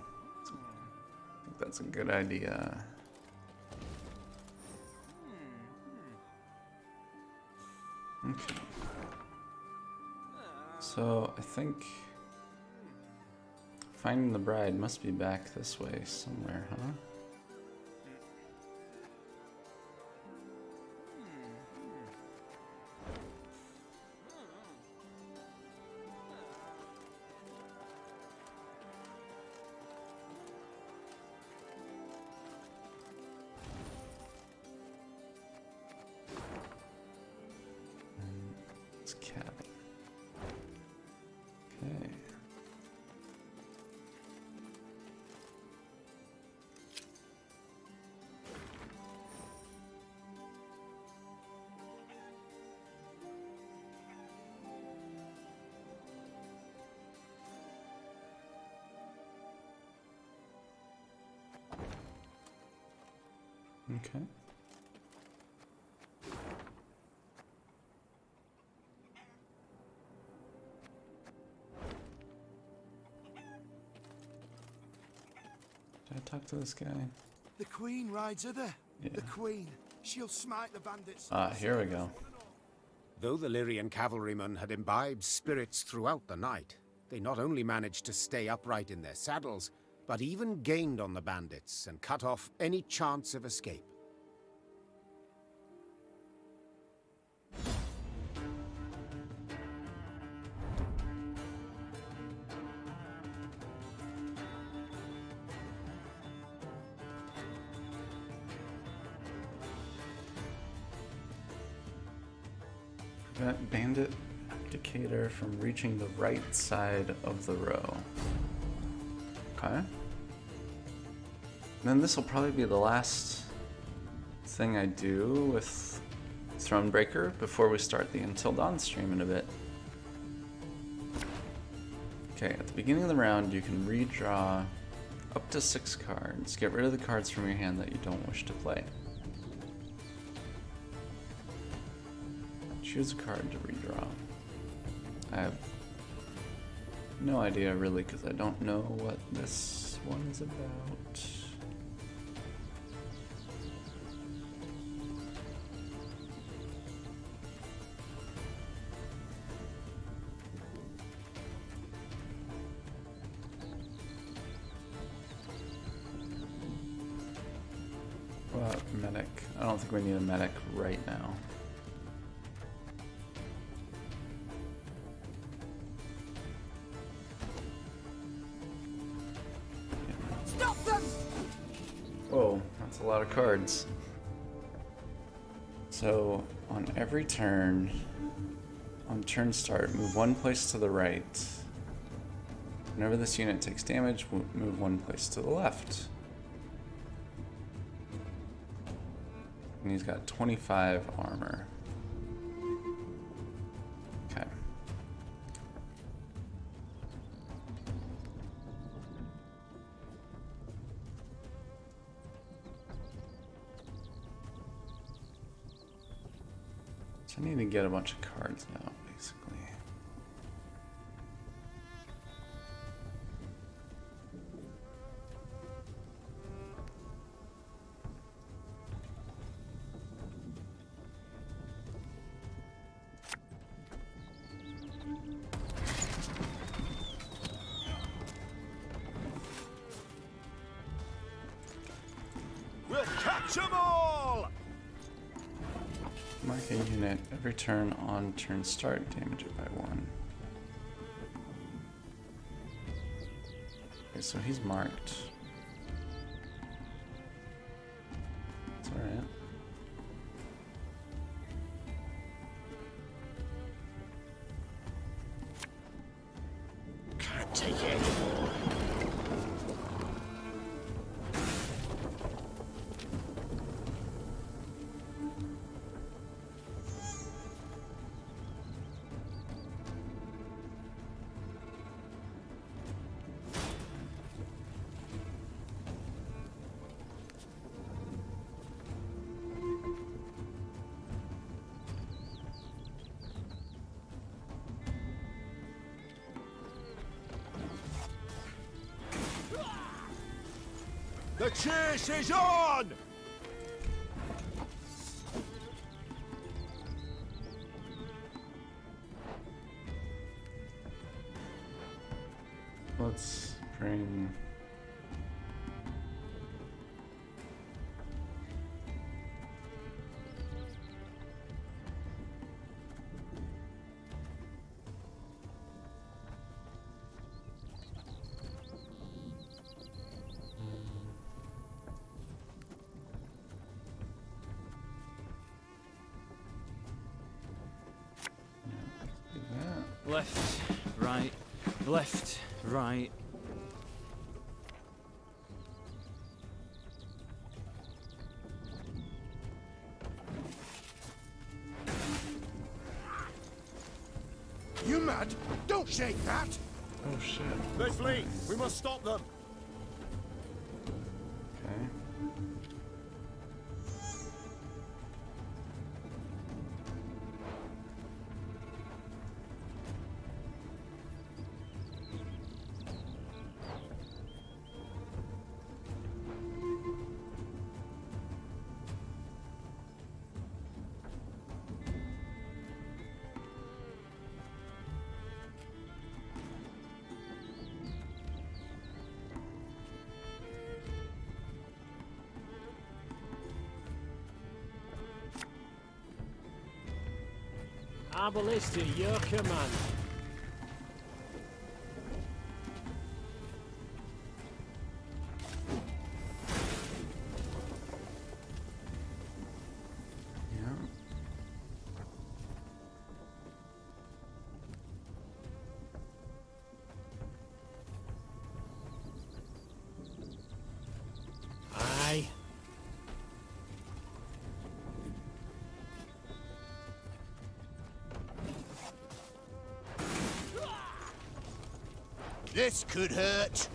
I think that's a good idea. So I think finding the bride must be back this way somewhere, huh? It's cabin. Okay. Okay. Did I talk to this guy? The Queen rides hither. Yeah. The Queen. She'll smite the bandits. Ah, here we go. Though the Lyrian cavalrymen had imbibed spirits throughout the night, they not only managed to stay upright in their saddles, but even gained on the bandits and cut off any chance of escape. Prevent bandit indicator from reaching the right side of the row. Okay. Then this will probably be the last thing I do with Thronebreaker before we start the Until Dawn stream in a bit. Okay, at the beginning of the round you can redraw up to 6 cards. Get rid of the cards from your hand that you don't wish to play. Choose a card to redraw. I have no idea really because I don't know what this one is about. Medic. I don't think we need a medic right now. Stop them! Whoa, that's a lot of cards. So, on every turn, on turn start, move 1 place to the right. Whenever this unit takes damage, move 1 place to the left. And he's got 25 armor. Okay. So I need to get a bunch of cards now, basically. We'll catch 'em all! Mark a unit every turn on turn start, damage it by 1. Okay, so he's marked. It's alright. Can't take it anymore. The chase is on! Left, right, left, right. You mad? Don't shake that! Oh shit. They flee! We must stop them! Okay. Arbalista, your command. Aye. This could hurt.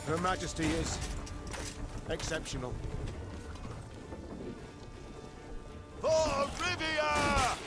Her Majesty is exceptional. For Rivia!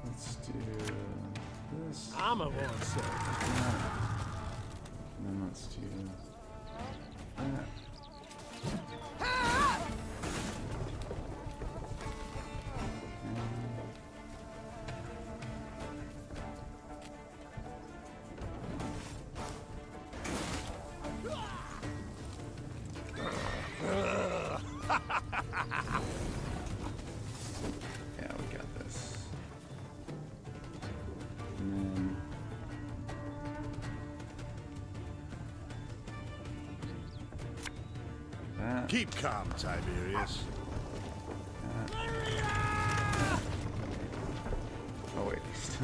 Let's do this. Armor won't sir. And then let's do that. Yeah, we got this. And then that. Keep calm, Tiberius. Oh wait, he's still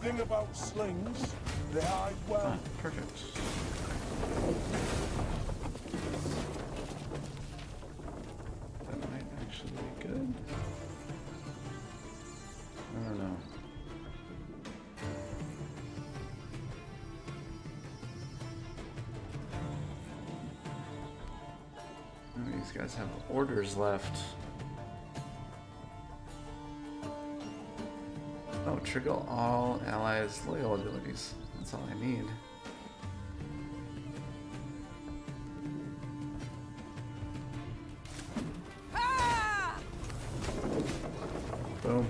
Thing about slings, they hide well. Perfect. That might actually be good. I don't know. Oh, these guys have orders left. Oh, trigger all allies' loyal abilities. That's all I need. Boom.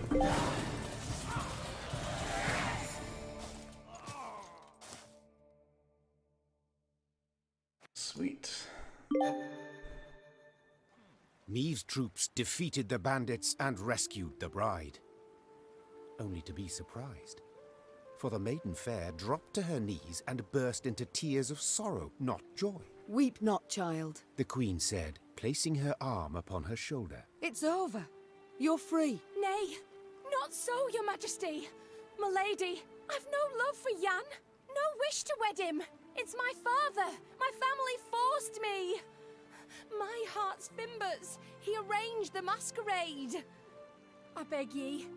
Sweet. Meave's troops defeated the bandits and rescued the bride. Only to be surprised. For the maiden fair dropped to her knees and burst into tears of sorrow, not joy. Weep not, child. The queen said, placing her arm upon her shoulder. It's over. You're free. Nay, not so, your majesty. Milady, I've no love for Jan. No wish to wed him. It's my father. My family forced me. My heart's fimbers. He arranged the masquerade. I beg ye,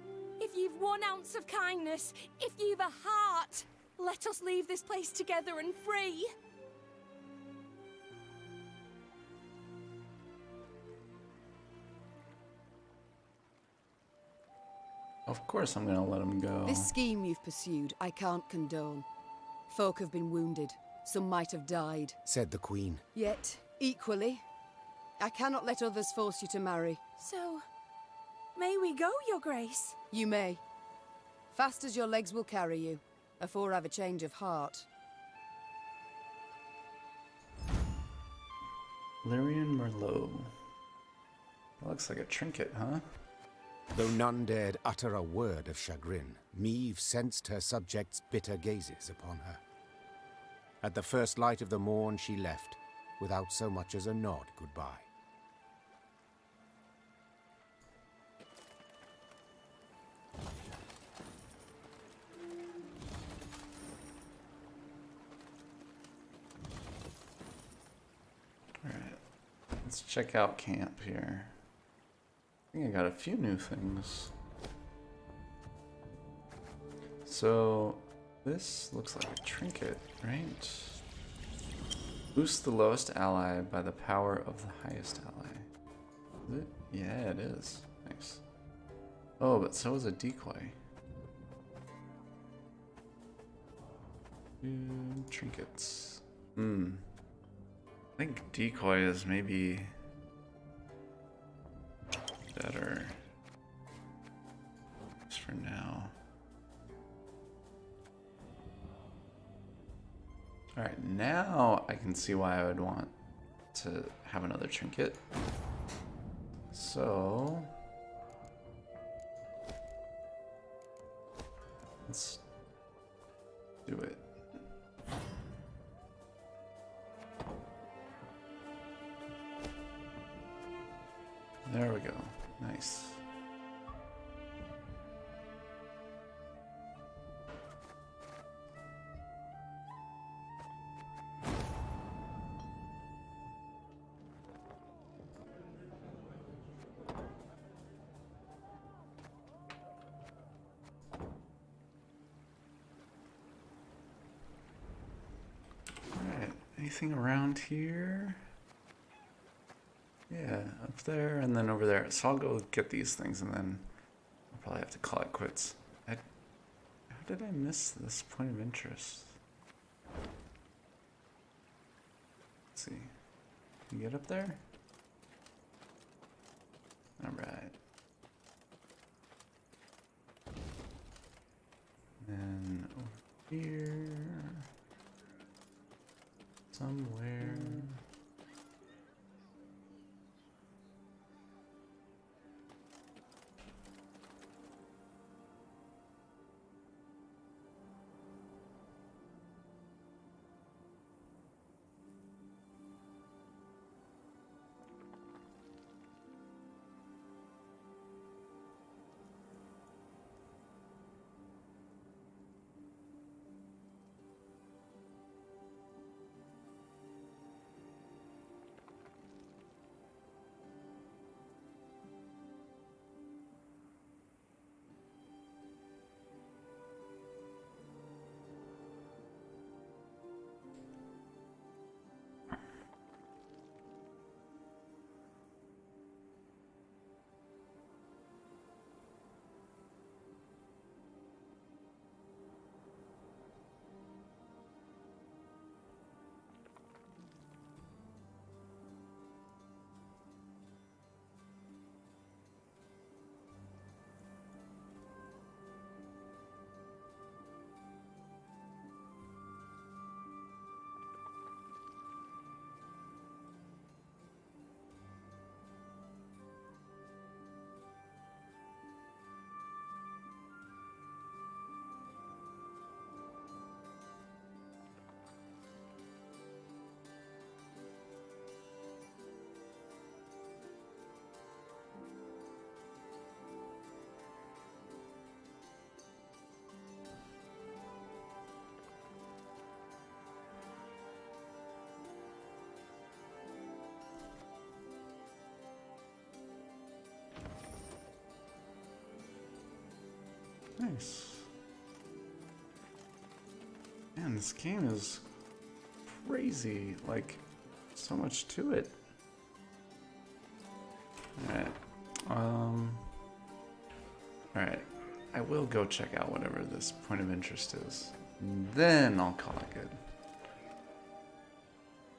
if you've 1 ounce of kindness, if you've a heart, let us leave this place together and free. Of course I'm gonna let him go. This scheme you've pursued, I can't condone. Folk have been wounded. Some might have died, said the queen. Yet, equally, I cannot let others force you to marry. So, may we go, your grace? You may. Fast as your legs will carry you, afore I've a change of heart. Lyrian Merlot. That looks like a trinket, huh? Though none dared utter a word of chagrin, Meave sensed her subjects' bitter gazes upon her. At the first light of the morn she left, without so much as a nod goodbye. Alright, let's check out camp here. I think I got a few new things. So, this looks like a trinket, right? Boost the lowest ally by the power of the highest ally. Is it? Yeah, it is. Nice. Oh, but so is a decoy. Trinkets. I think decoy is maybe better. Just for now. Alright, now I can see why I would want to have another trinket. So let's do it. There we go. Nice. Alright, anything around here? Yeah, up there and then over there. So I'll go get these things and then I'll probably have to call it quits. How did I miss this point of interest? Let's see. Can you get up there? Alright. And over here. Somewhere. Nice. Man, this game is crazy. Like, so much to it. Alright. Alright. I will go check out whatever this point of interest is. Then I'll call it good.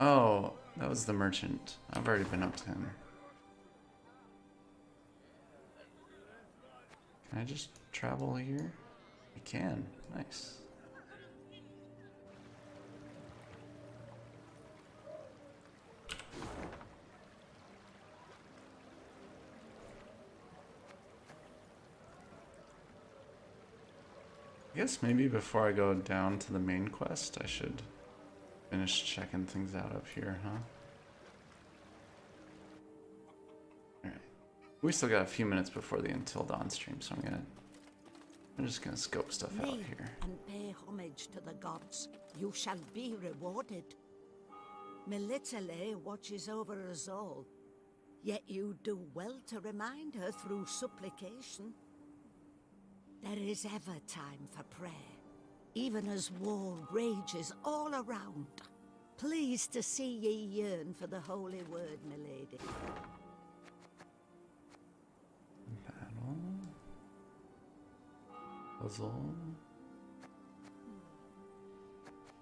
Oh, that was the merchant. I've already been up to him. Can I just travel here? I can. Nice. I guess maybe before I go down to the main quest, I should finish checking things out up here, huh? Alright. We still got a few minutes before the Until Dawn stream, so I'm just gonna scope stuff out Kneel here. and pay homage to the gods. You shall be rewarded. Melitele watches over us all, yet you do well to remind her through supplication. There is ever time for prayer, even as war rages all around. Pleased to see ye yearn for the holy word, milady. Battle. Puzzle.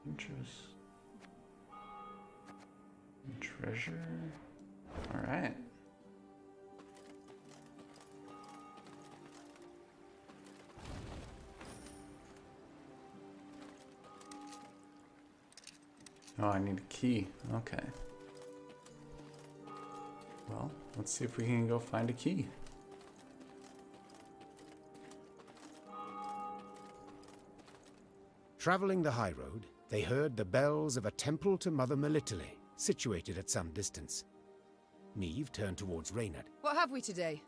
Interest. Treasure. Alright. Oh, I need a key. Okay. Well, let's see if we can go find a key. Traveling the high road, they heard the bells of a temple to Mother Melitele, situated at some distance. Neve turned towards Reynard. What have we today?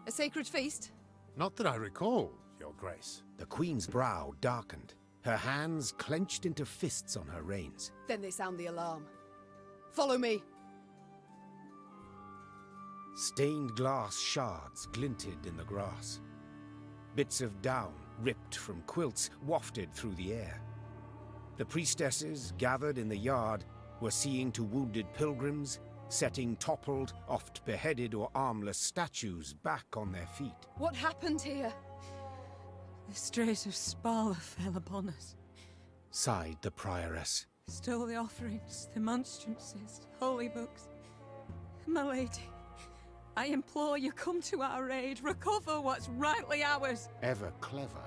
A sacred feast? Not that I recall, Your Grace. The Queen's brow darkened, her hands clenched into fists on her reins. Then they sound the alarm. Follow me. Stained glass shards glinted in the grass. Bits of down, ripped from quilts, wafted through the air. The priestesses gathered in the yard were seeing to wounded pilgrims, setting toppled, oft beheaded or armless statues back on their feet. What happened here? The strays of Spala fell upon us. Sighed the prioress. Stole the offerings, the monstrances, holy books. My lady, I implore you, come to our aid. Recover what's rightly ours. Ever clever,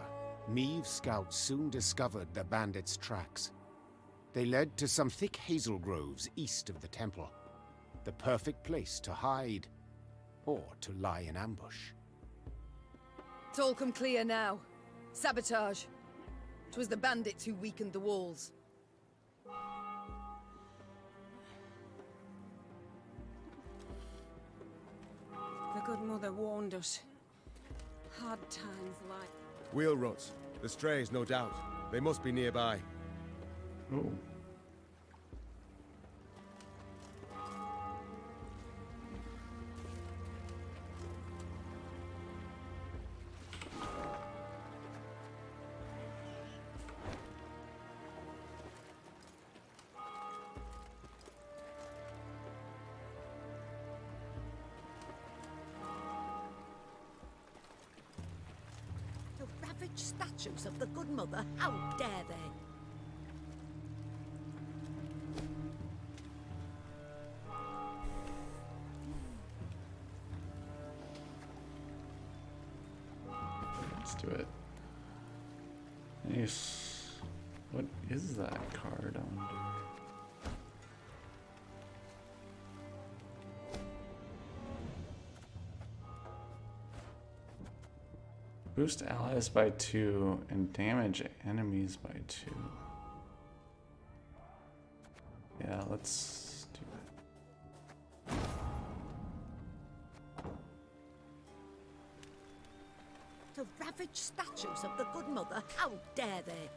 Meave's scouts soon discovered the bandits' tracks. They led to some thick hazel groves east of the temple. The perfect place to hide, or to lie in ambush. It's all come clear now. Sabotage. 'Twas the bandits who weakened the walls. The good mother warned us. Hard times like... Wheel ruts. The strays, no doubt. They must be nearby. Oh. The ravaged statues of the good mother, how dare they? Let's do it. Nice. What is that card under? Boost allies by 2 and damage enemies by 2. Yeah, let's do it. The ravaged statues of the good mother, how dare they?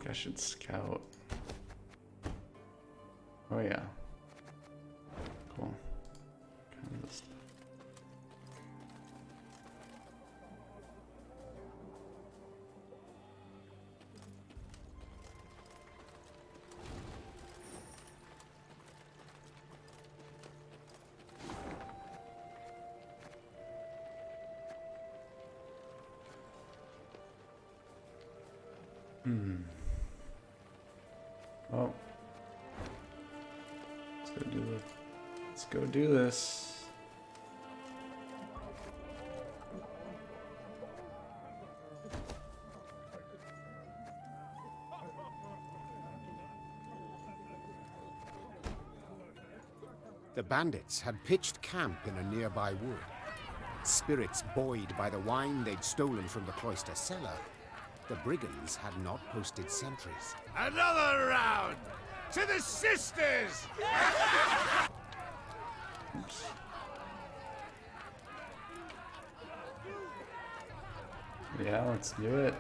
I should scout. Oh yeah. Cool. Kind of this stuff. Oh. Let's go do this. The bandits had pitched camp in a nearby wood. Spirits buoyed by the wine they'd stolen from the cloister cellar, the brigands had not posted sentries. Another round! To the sisters! Yeah, let's do it.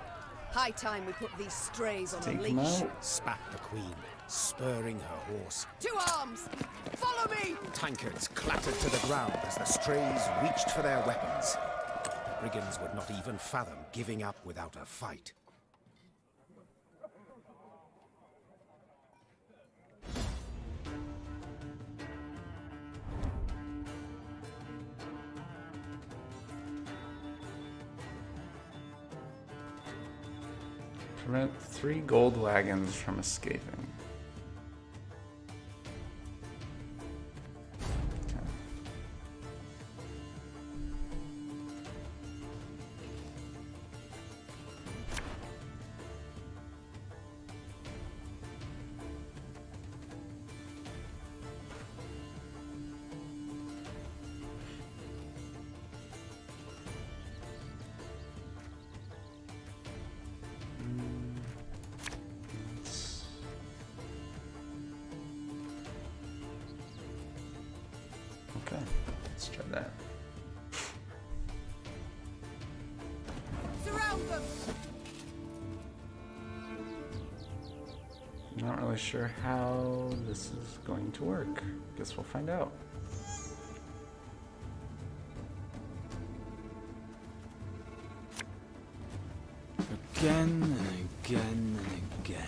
High time we put these strays on a Take 'em leash. out. Spat the queen, spurring her horse. To arms! Follow me! Tankards clattered to the ground as the strays reached for their weapons. The brigands would not even fathom giving up without a fight. Prevent 3 gold wagons from escaping. Okay. Okay, let's try that. Surround them! Not really sure how this is going to work. Guess we'll find out. Again and again and again.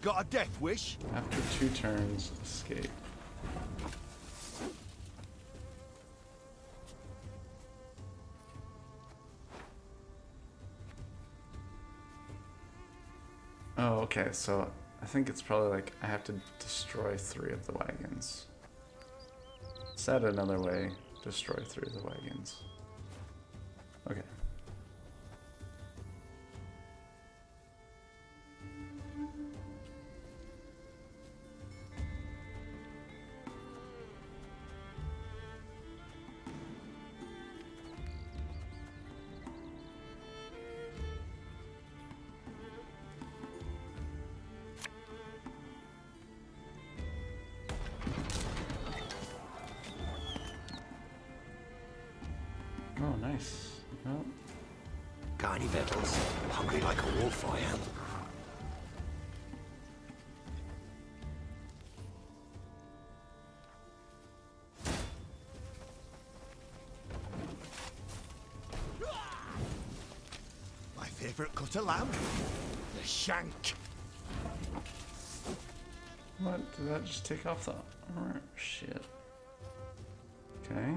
Got a death wish? After 2 turns, escape. Oh, okay, so I think it's probably like I have to destroy 3 of the wagons. Said another way, destroy 3 of the wagons. Okay. Oh, nice. Well, Got any victuals? Hungry like a wolf, I am. My favourite cut of lamb? The shank. what? Did that just take off the armor? Shit. Okay.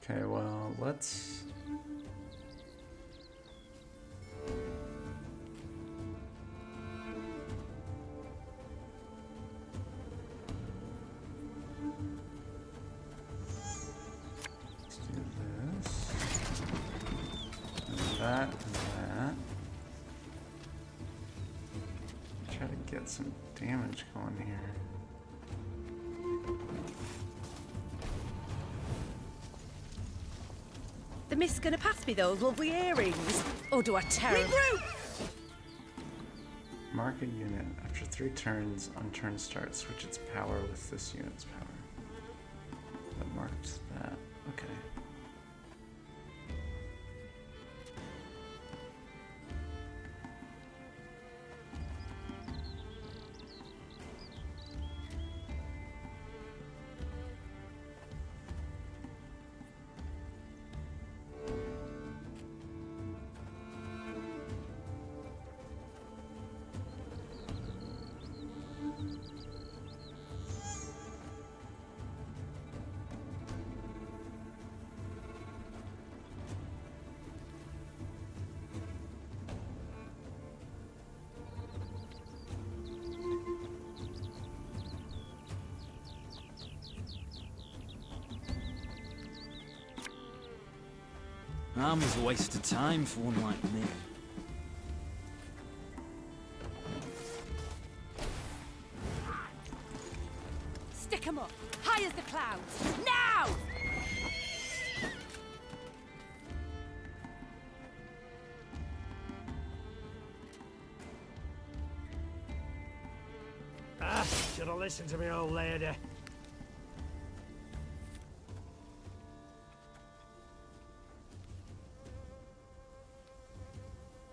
Okay, well, let's... Let's do this. And that, and that. Try to get some damage going here. The mist's gonna pass me those lovely earrings. Or do I tear 'em? Regroup! Mark a unit. After 3 turns, on turn start, switch its power with this unit's power. That marked that. Okay. Armor's a waste of time for one like me. Stick 'em up! High as the clouds! Now! Ah, should have listened to me, old lady.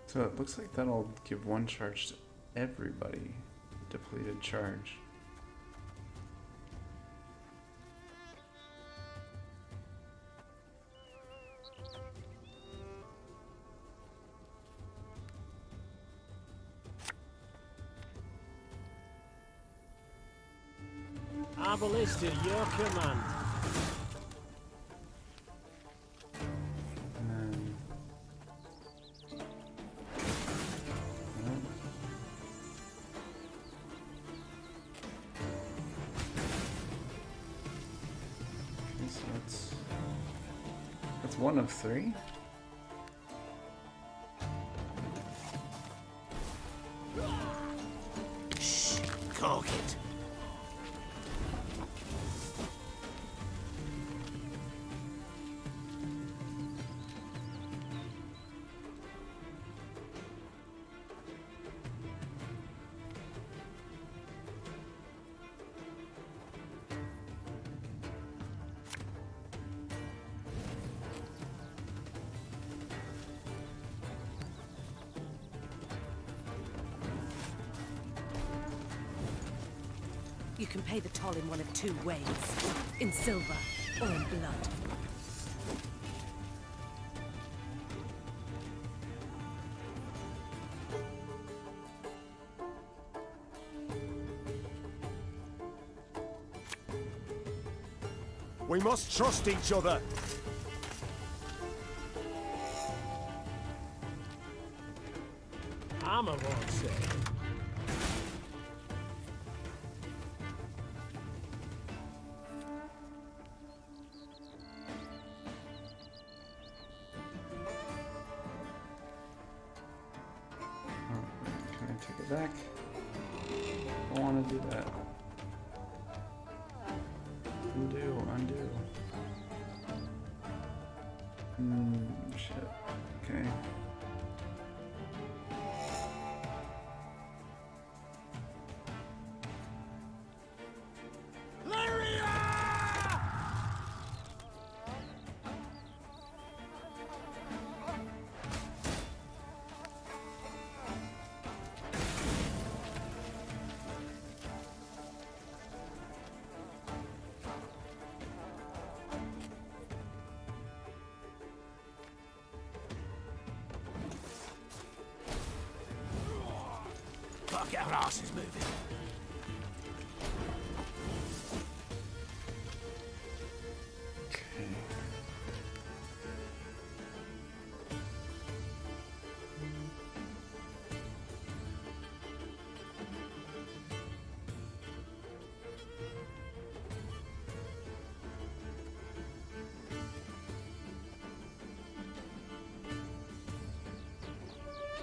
So it looks like that'll give 1 charge to everybody. Depleted charge. Our ballista, your command. And then... Okay, so that's 1 of 3. Shh, cork it. You can pay the toll in one of 2 ways. In silver or in blood. We must trust each other. Armor won't say. Can I take it back? I don't want to do that. Undo. Shit. Okay. Fuck, our arse is moving. Okay.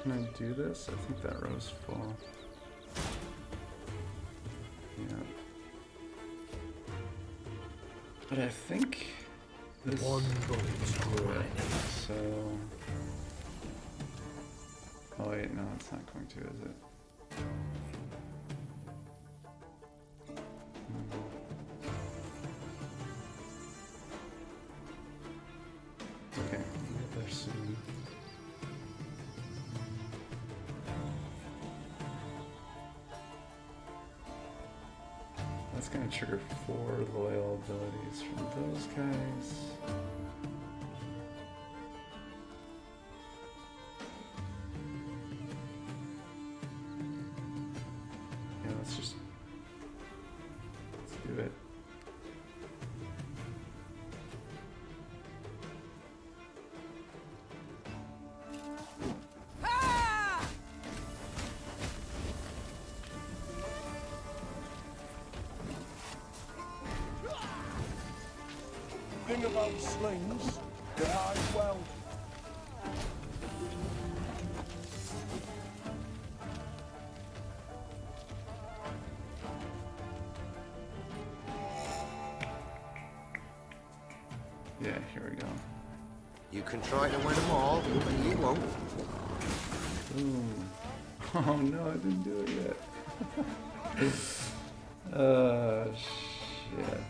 Can I do this? I think that row's full. Yeah. But I think this... One bullet's grinding. So... Oh wait, no, it's not going to, is it? Okay, we'll get there soon. That's gonna trigger 4 loyal abilities from those guys. Yeah, let's do it. Thing about slings, they hide well. Yeah, here we go. You can try to win them all, but you won't. Ooh. Oh no, I didn't do it yet. Shit.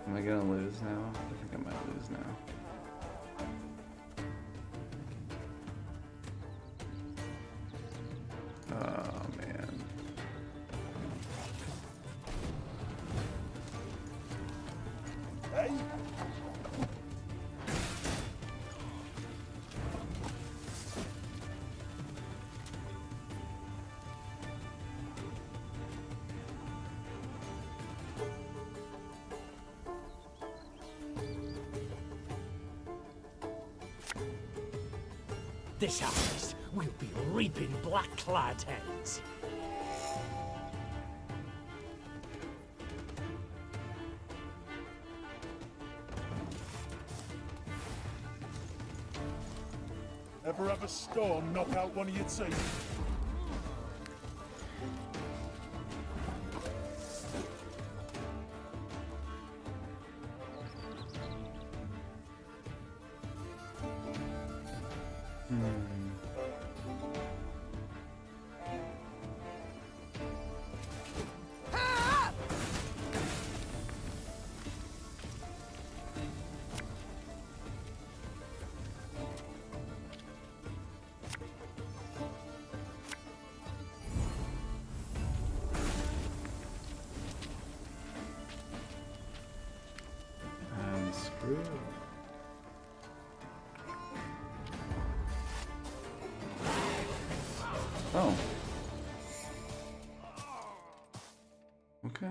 Am I gonna lose now? I think I might lose now. Oh man. Hey! This harvest, we'll be reaping black-clad heads. Ever have a storm knock out one of your teeth? I'm screwed. Oh. Okay.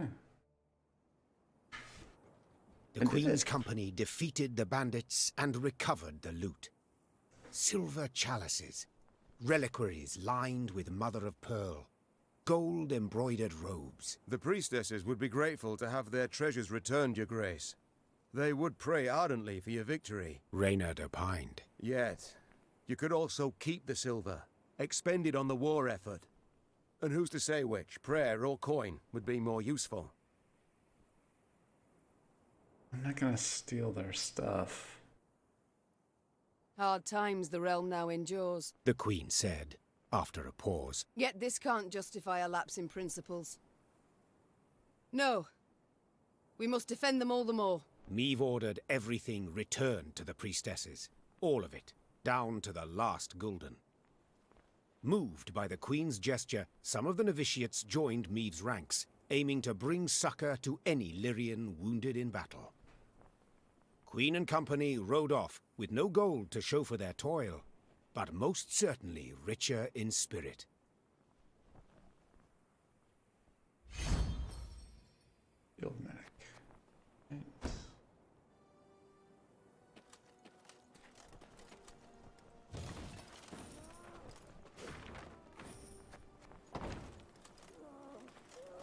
The Queen's company defeated the bandits and recovered the loot. Silver chalices, reliquaries lined with mother of pearl, gold-embroidered robes. The priestesses would be grateful to have their treasures returned, Your Grace. They would pray ardently for your victory. Reynard opined. Yet, you could also keep the silver, expend it on the war effort. And who's to say which, prayer or coin, would be more useful? I'm not gonna steal their stuff. Hard times the realm now endures. The Queen said, after a pause. Yet this can't justify a lapse in principles. No. We must defend them all the more. Meve ordered everything returned to the priestesses. All of it, down to the last gulden. Moved by the Queen's gesture, some of the novitiates joined Meve's ranks, aiming to bring succor to any Lyrian wounded in battle. Queen and company rode off, with no gold to show for their toil, but most certainly richer in spirit. Field medic. Right.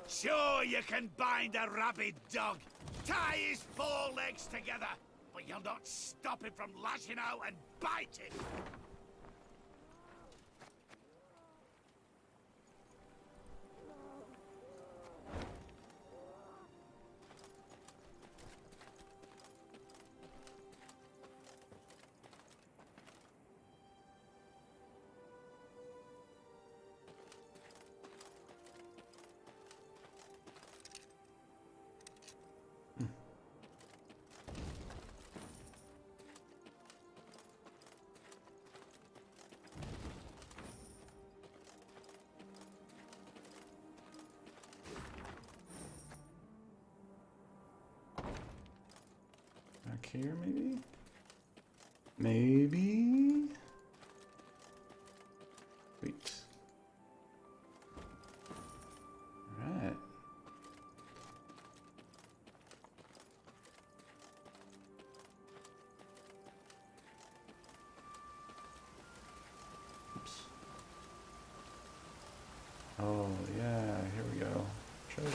Sure, you can bind a rabid dog, tie his 4 legs together, but you'll not stop him from lashing out and biting. here, maybe? Maybe? Wait. Alright. Oops. Oh, yeah, here we go. Treasure.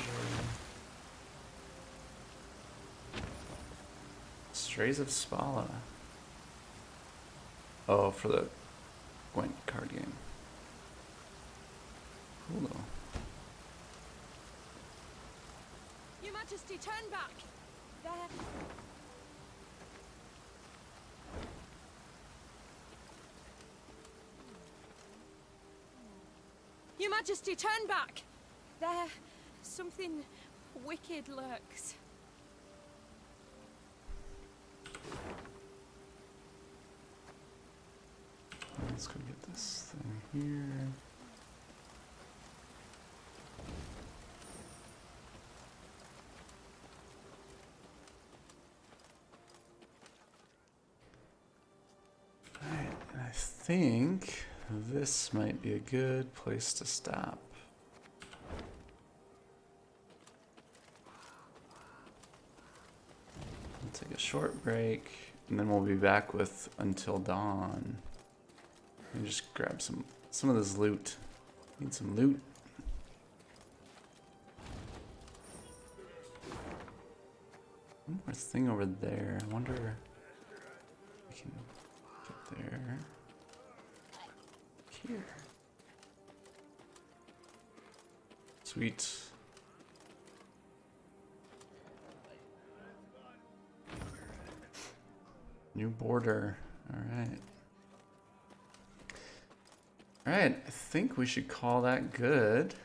Strays of Spala. Oh, for the Gwent card game. Cool though. Your Majesty, turn back! There. Your Majesty, turn back! There. Something wicked lurks. Let's go get this thing here. Alright, and I think this might be a good place to stop. We'll take a short break, and then we'll be back with Until Dawn. Let me just grab some of this loot. Need some loot. One more thing over there. I wonder if we can get there. Here. Sweet. New border. All right. Alright, I think we should call that good.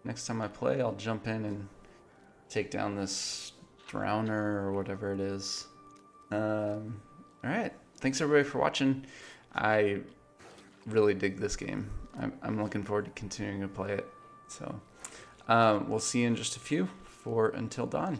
Next time I play, I'll jump in and take down this drowner or whatever it is. Alright, thanks everybody for watching. I really dig this game. I'm looking forward to continuing to play it. So, we'll see you in just a few for Until Dawn.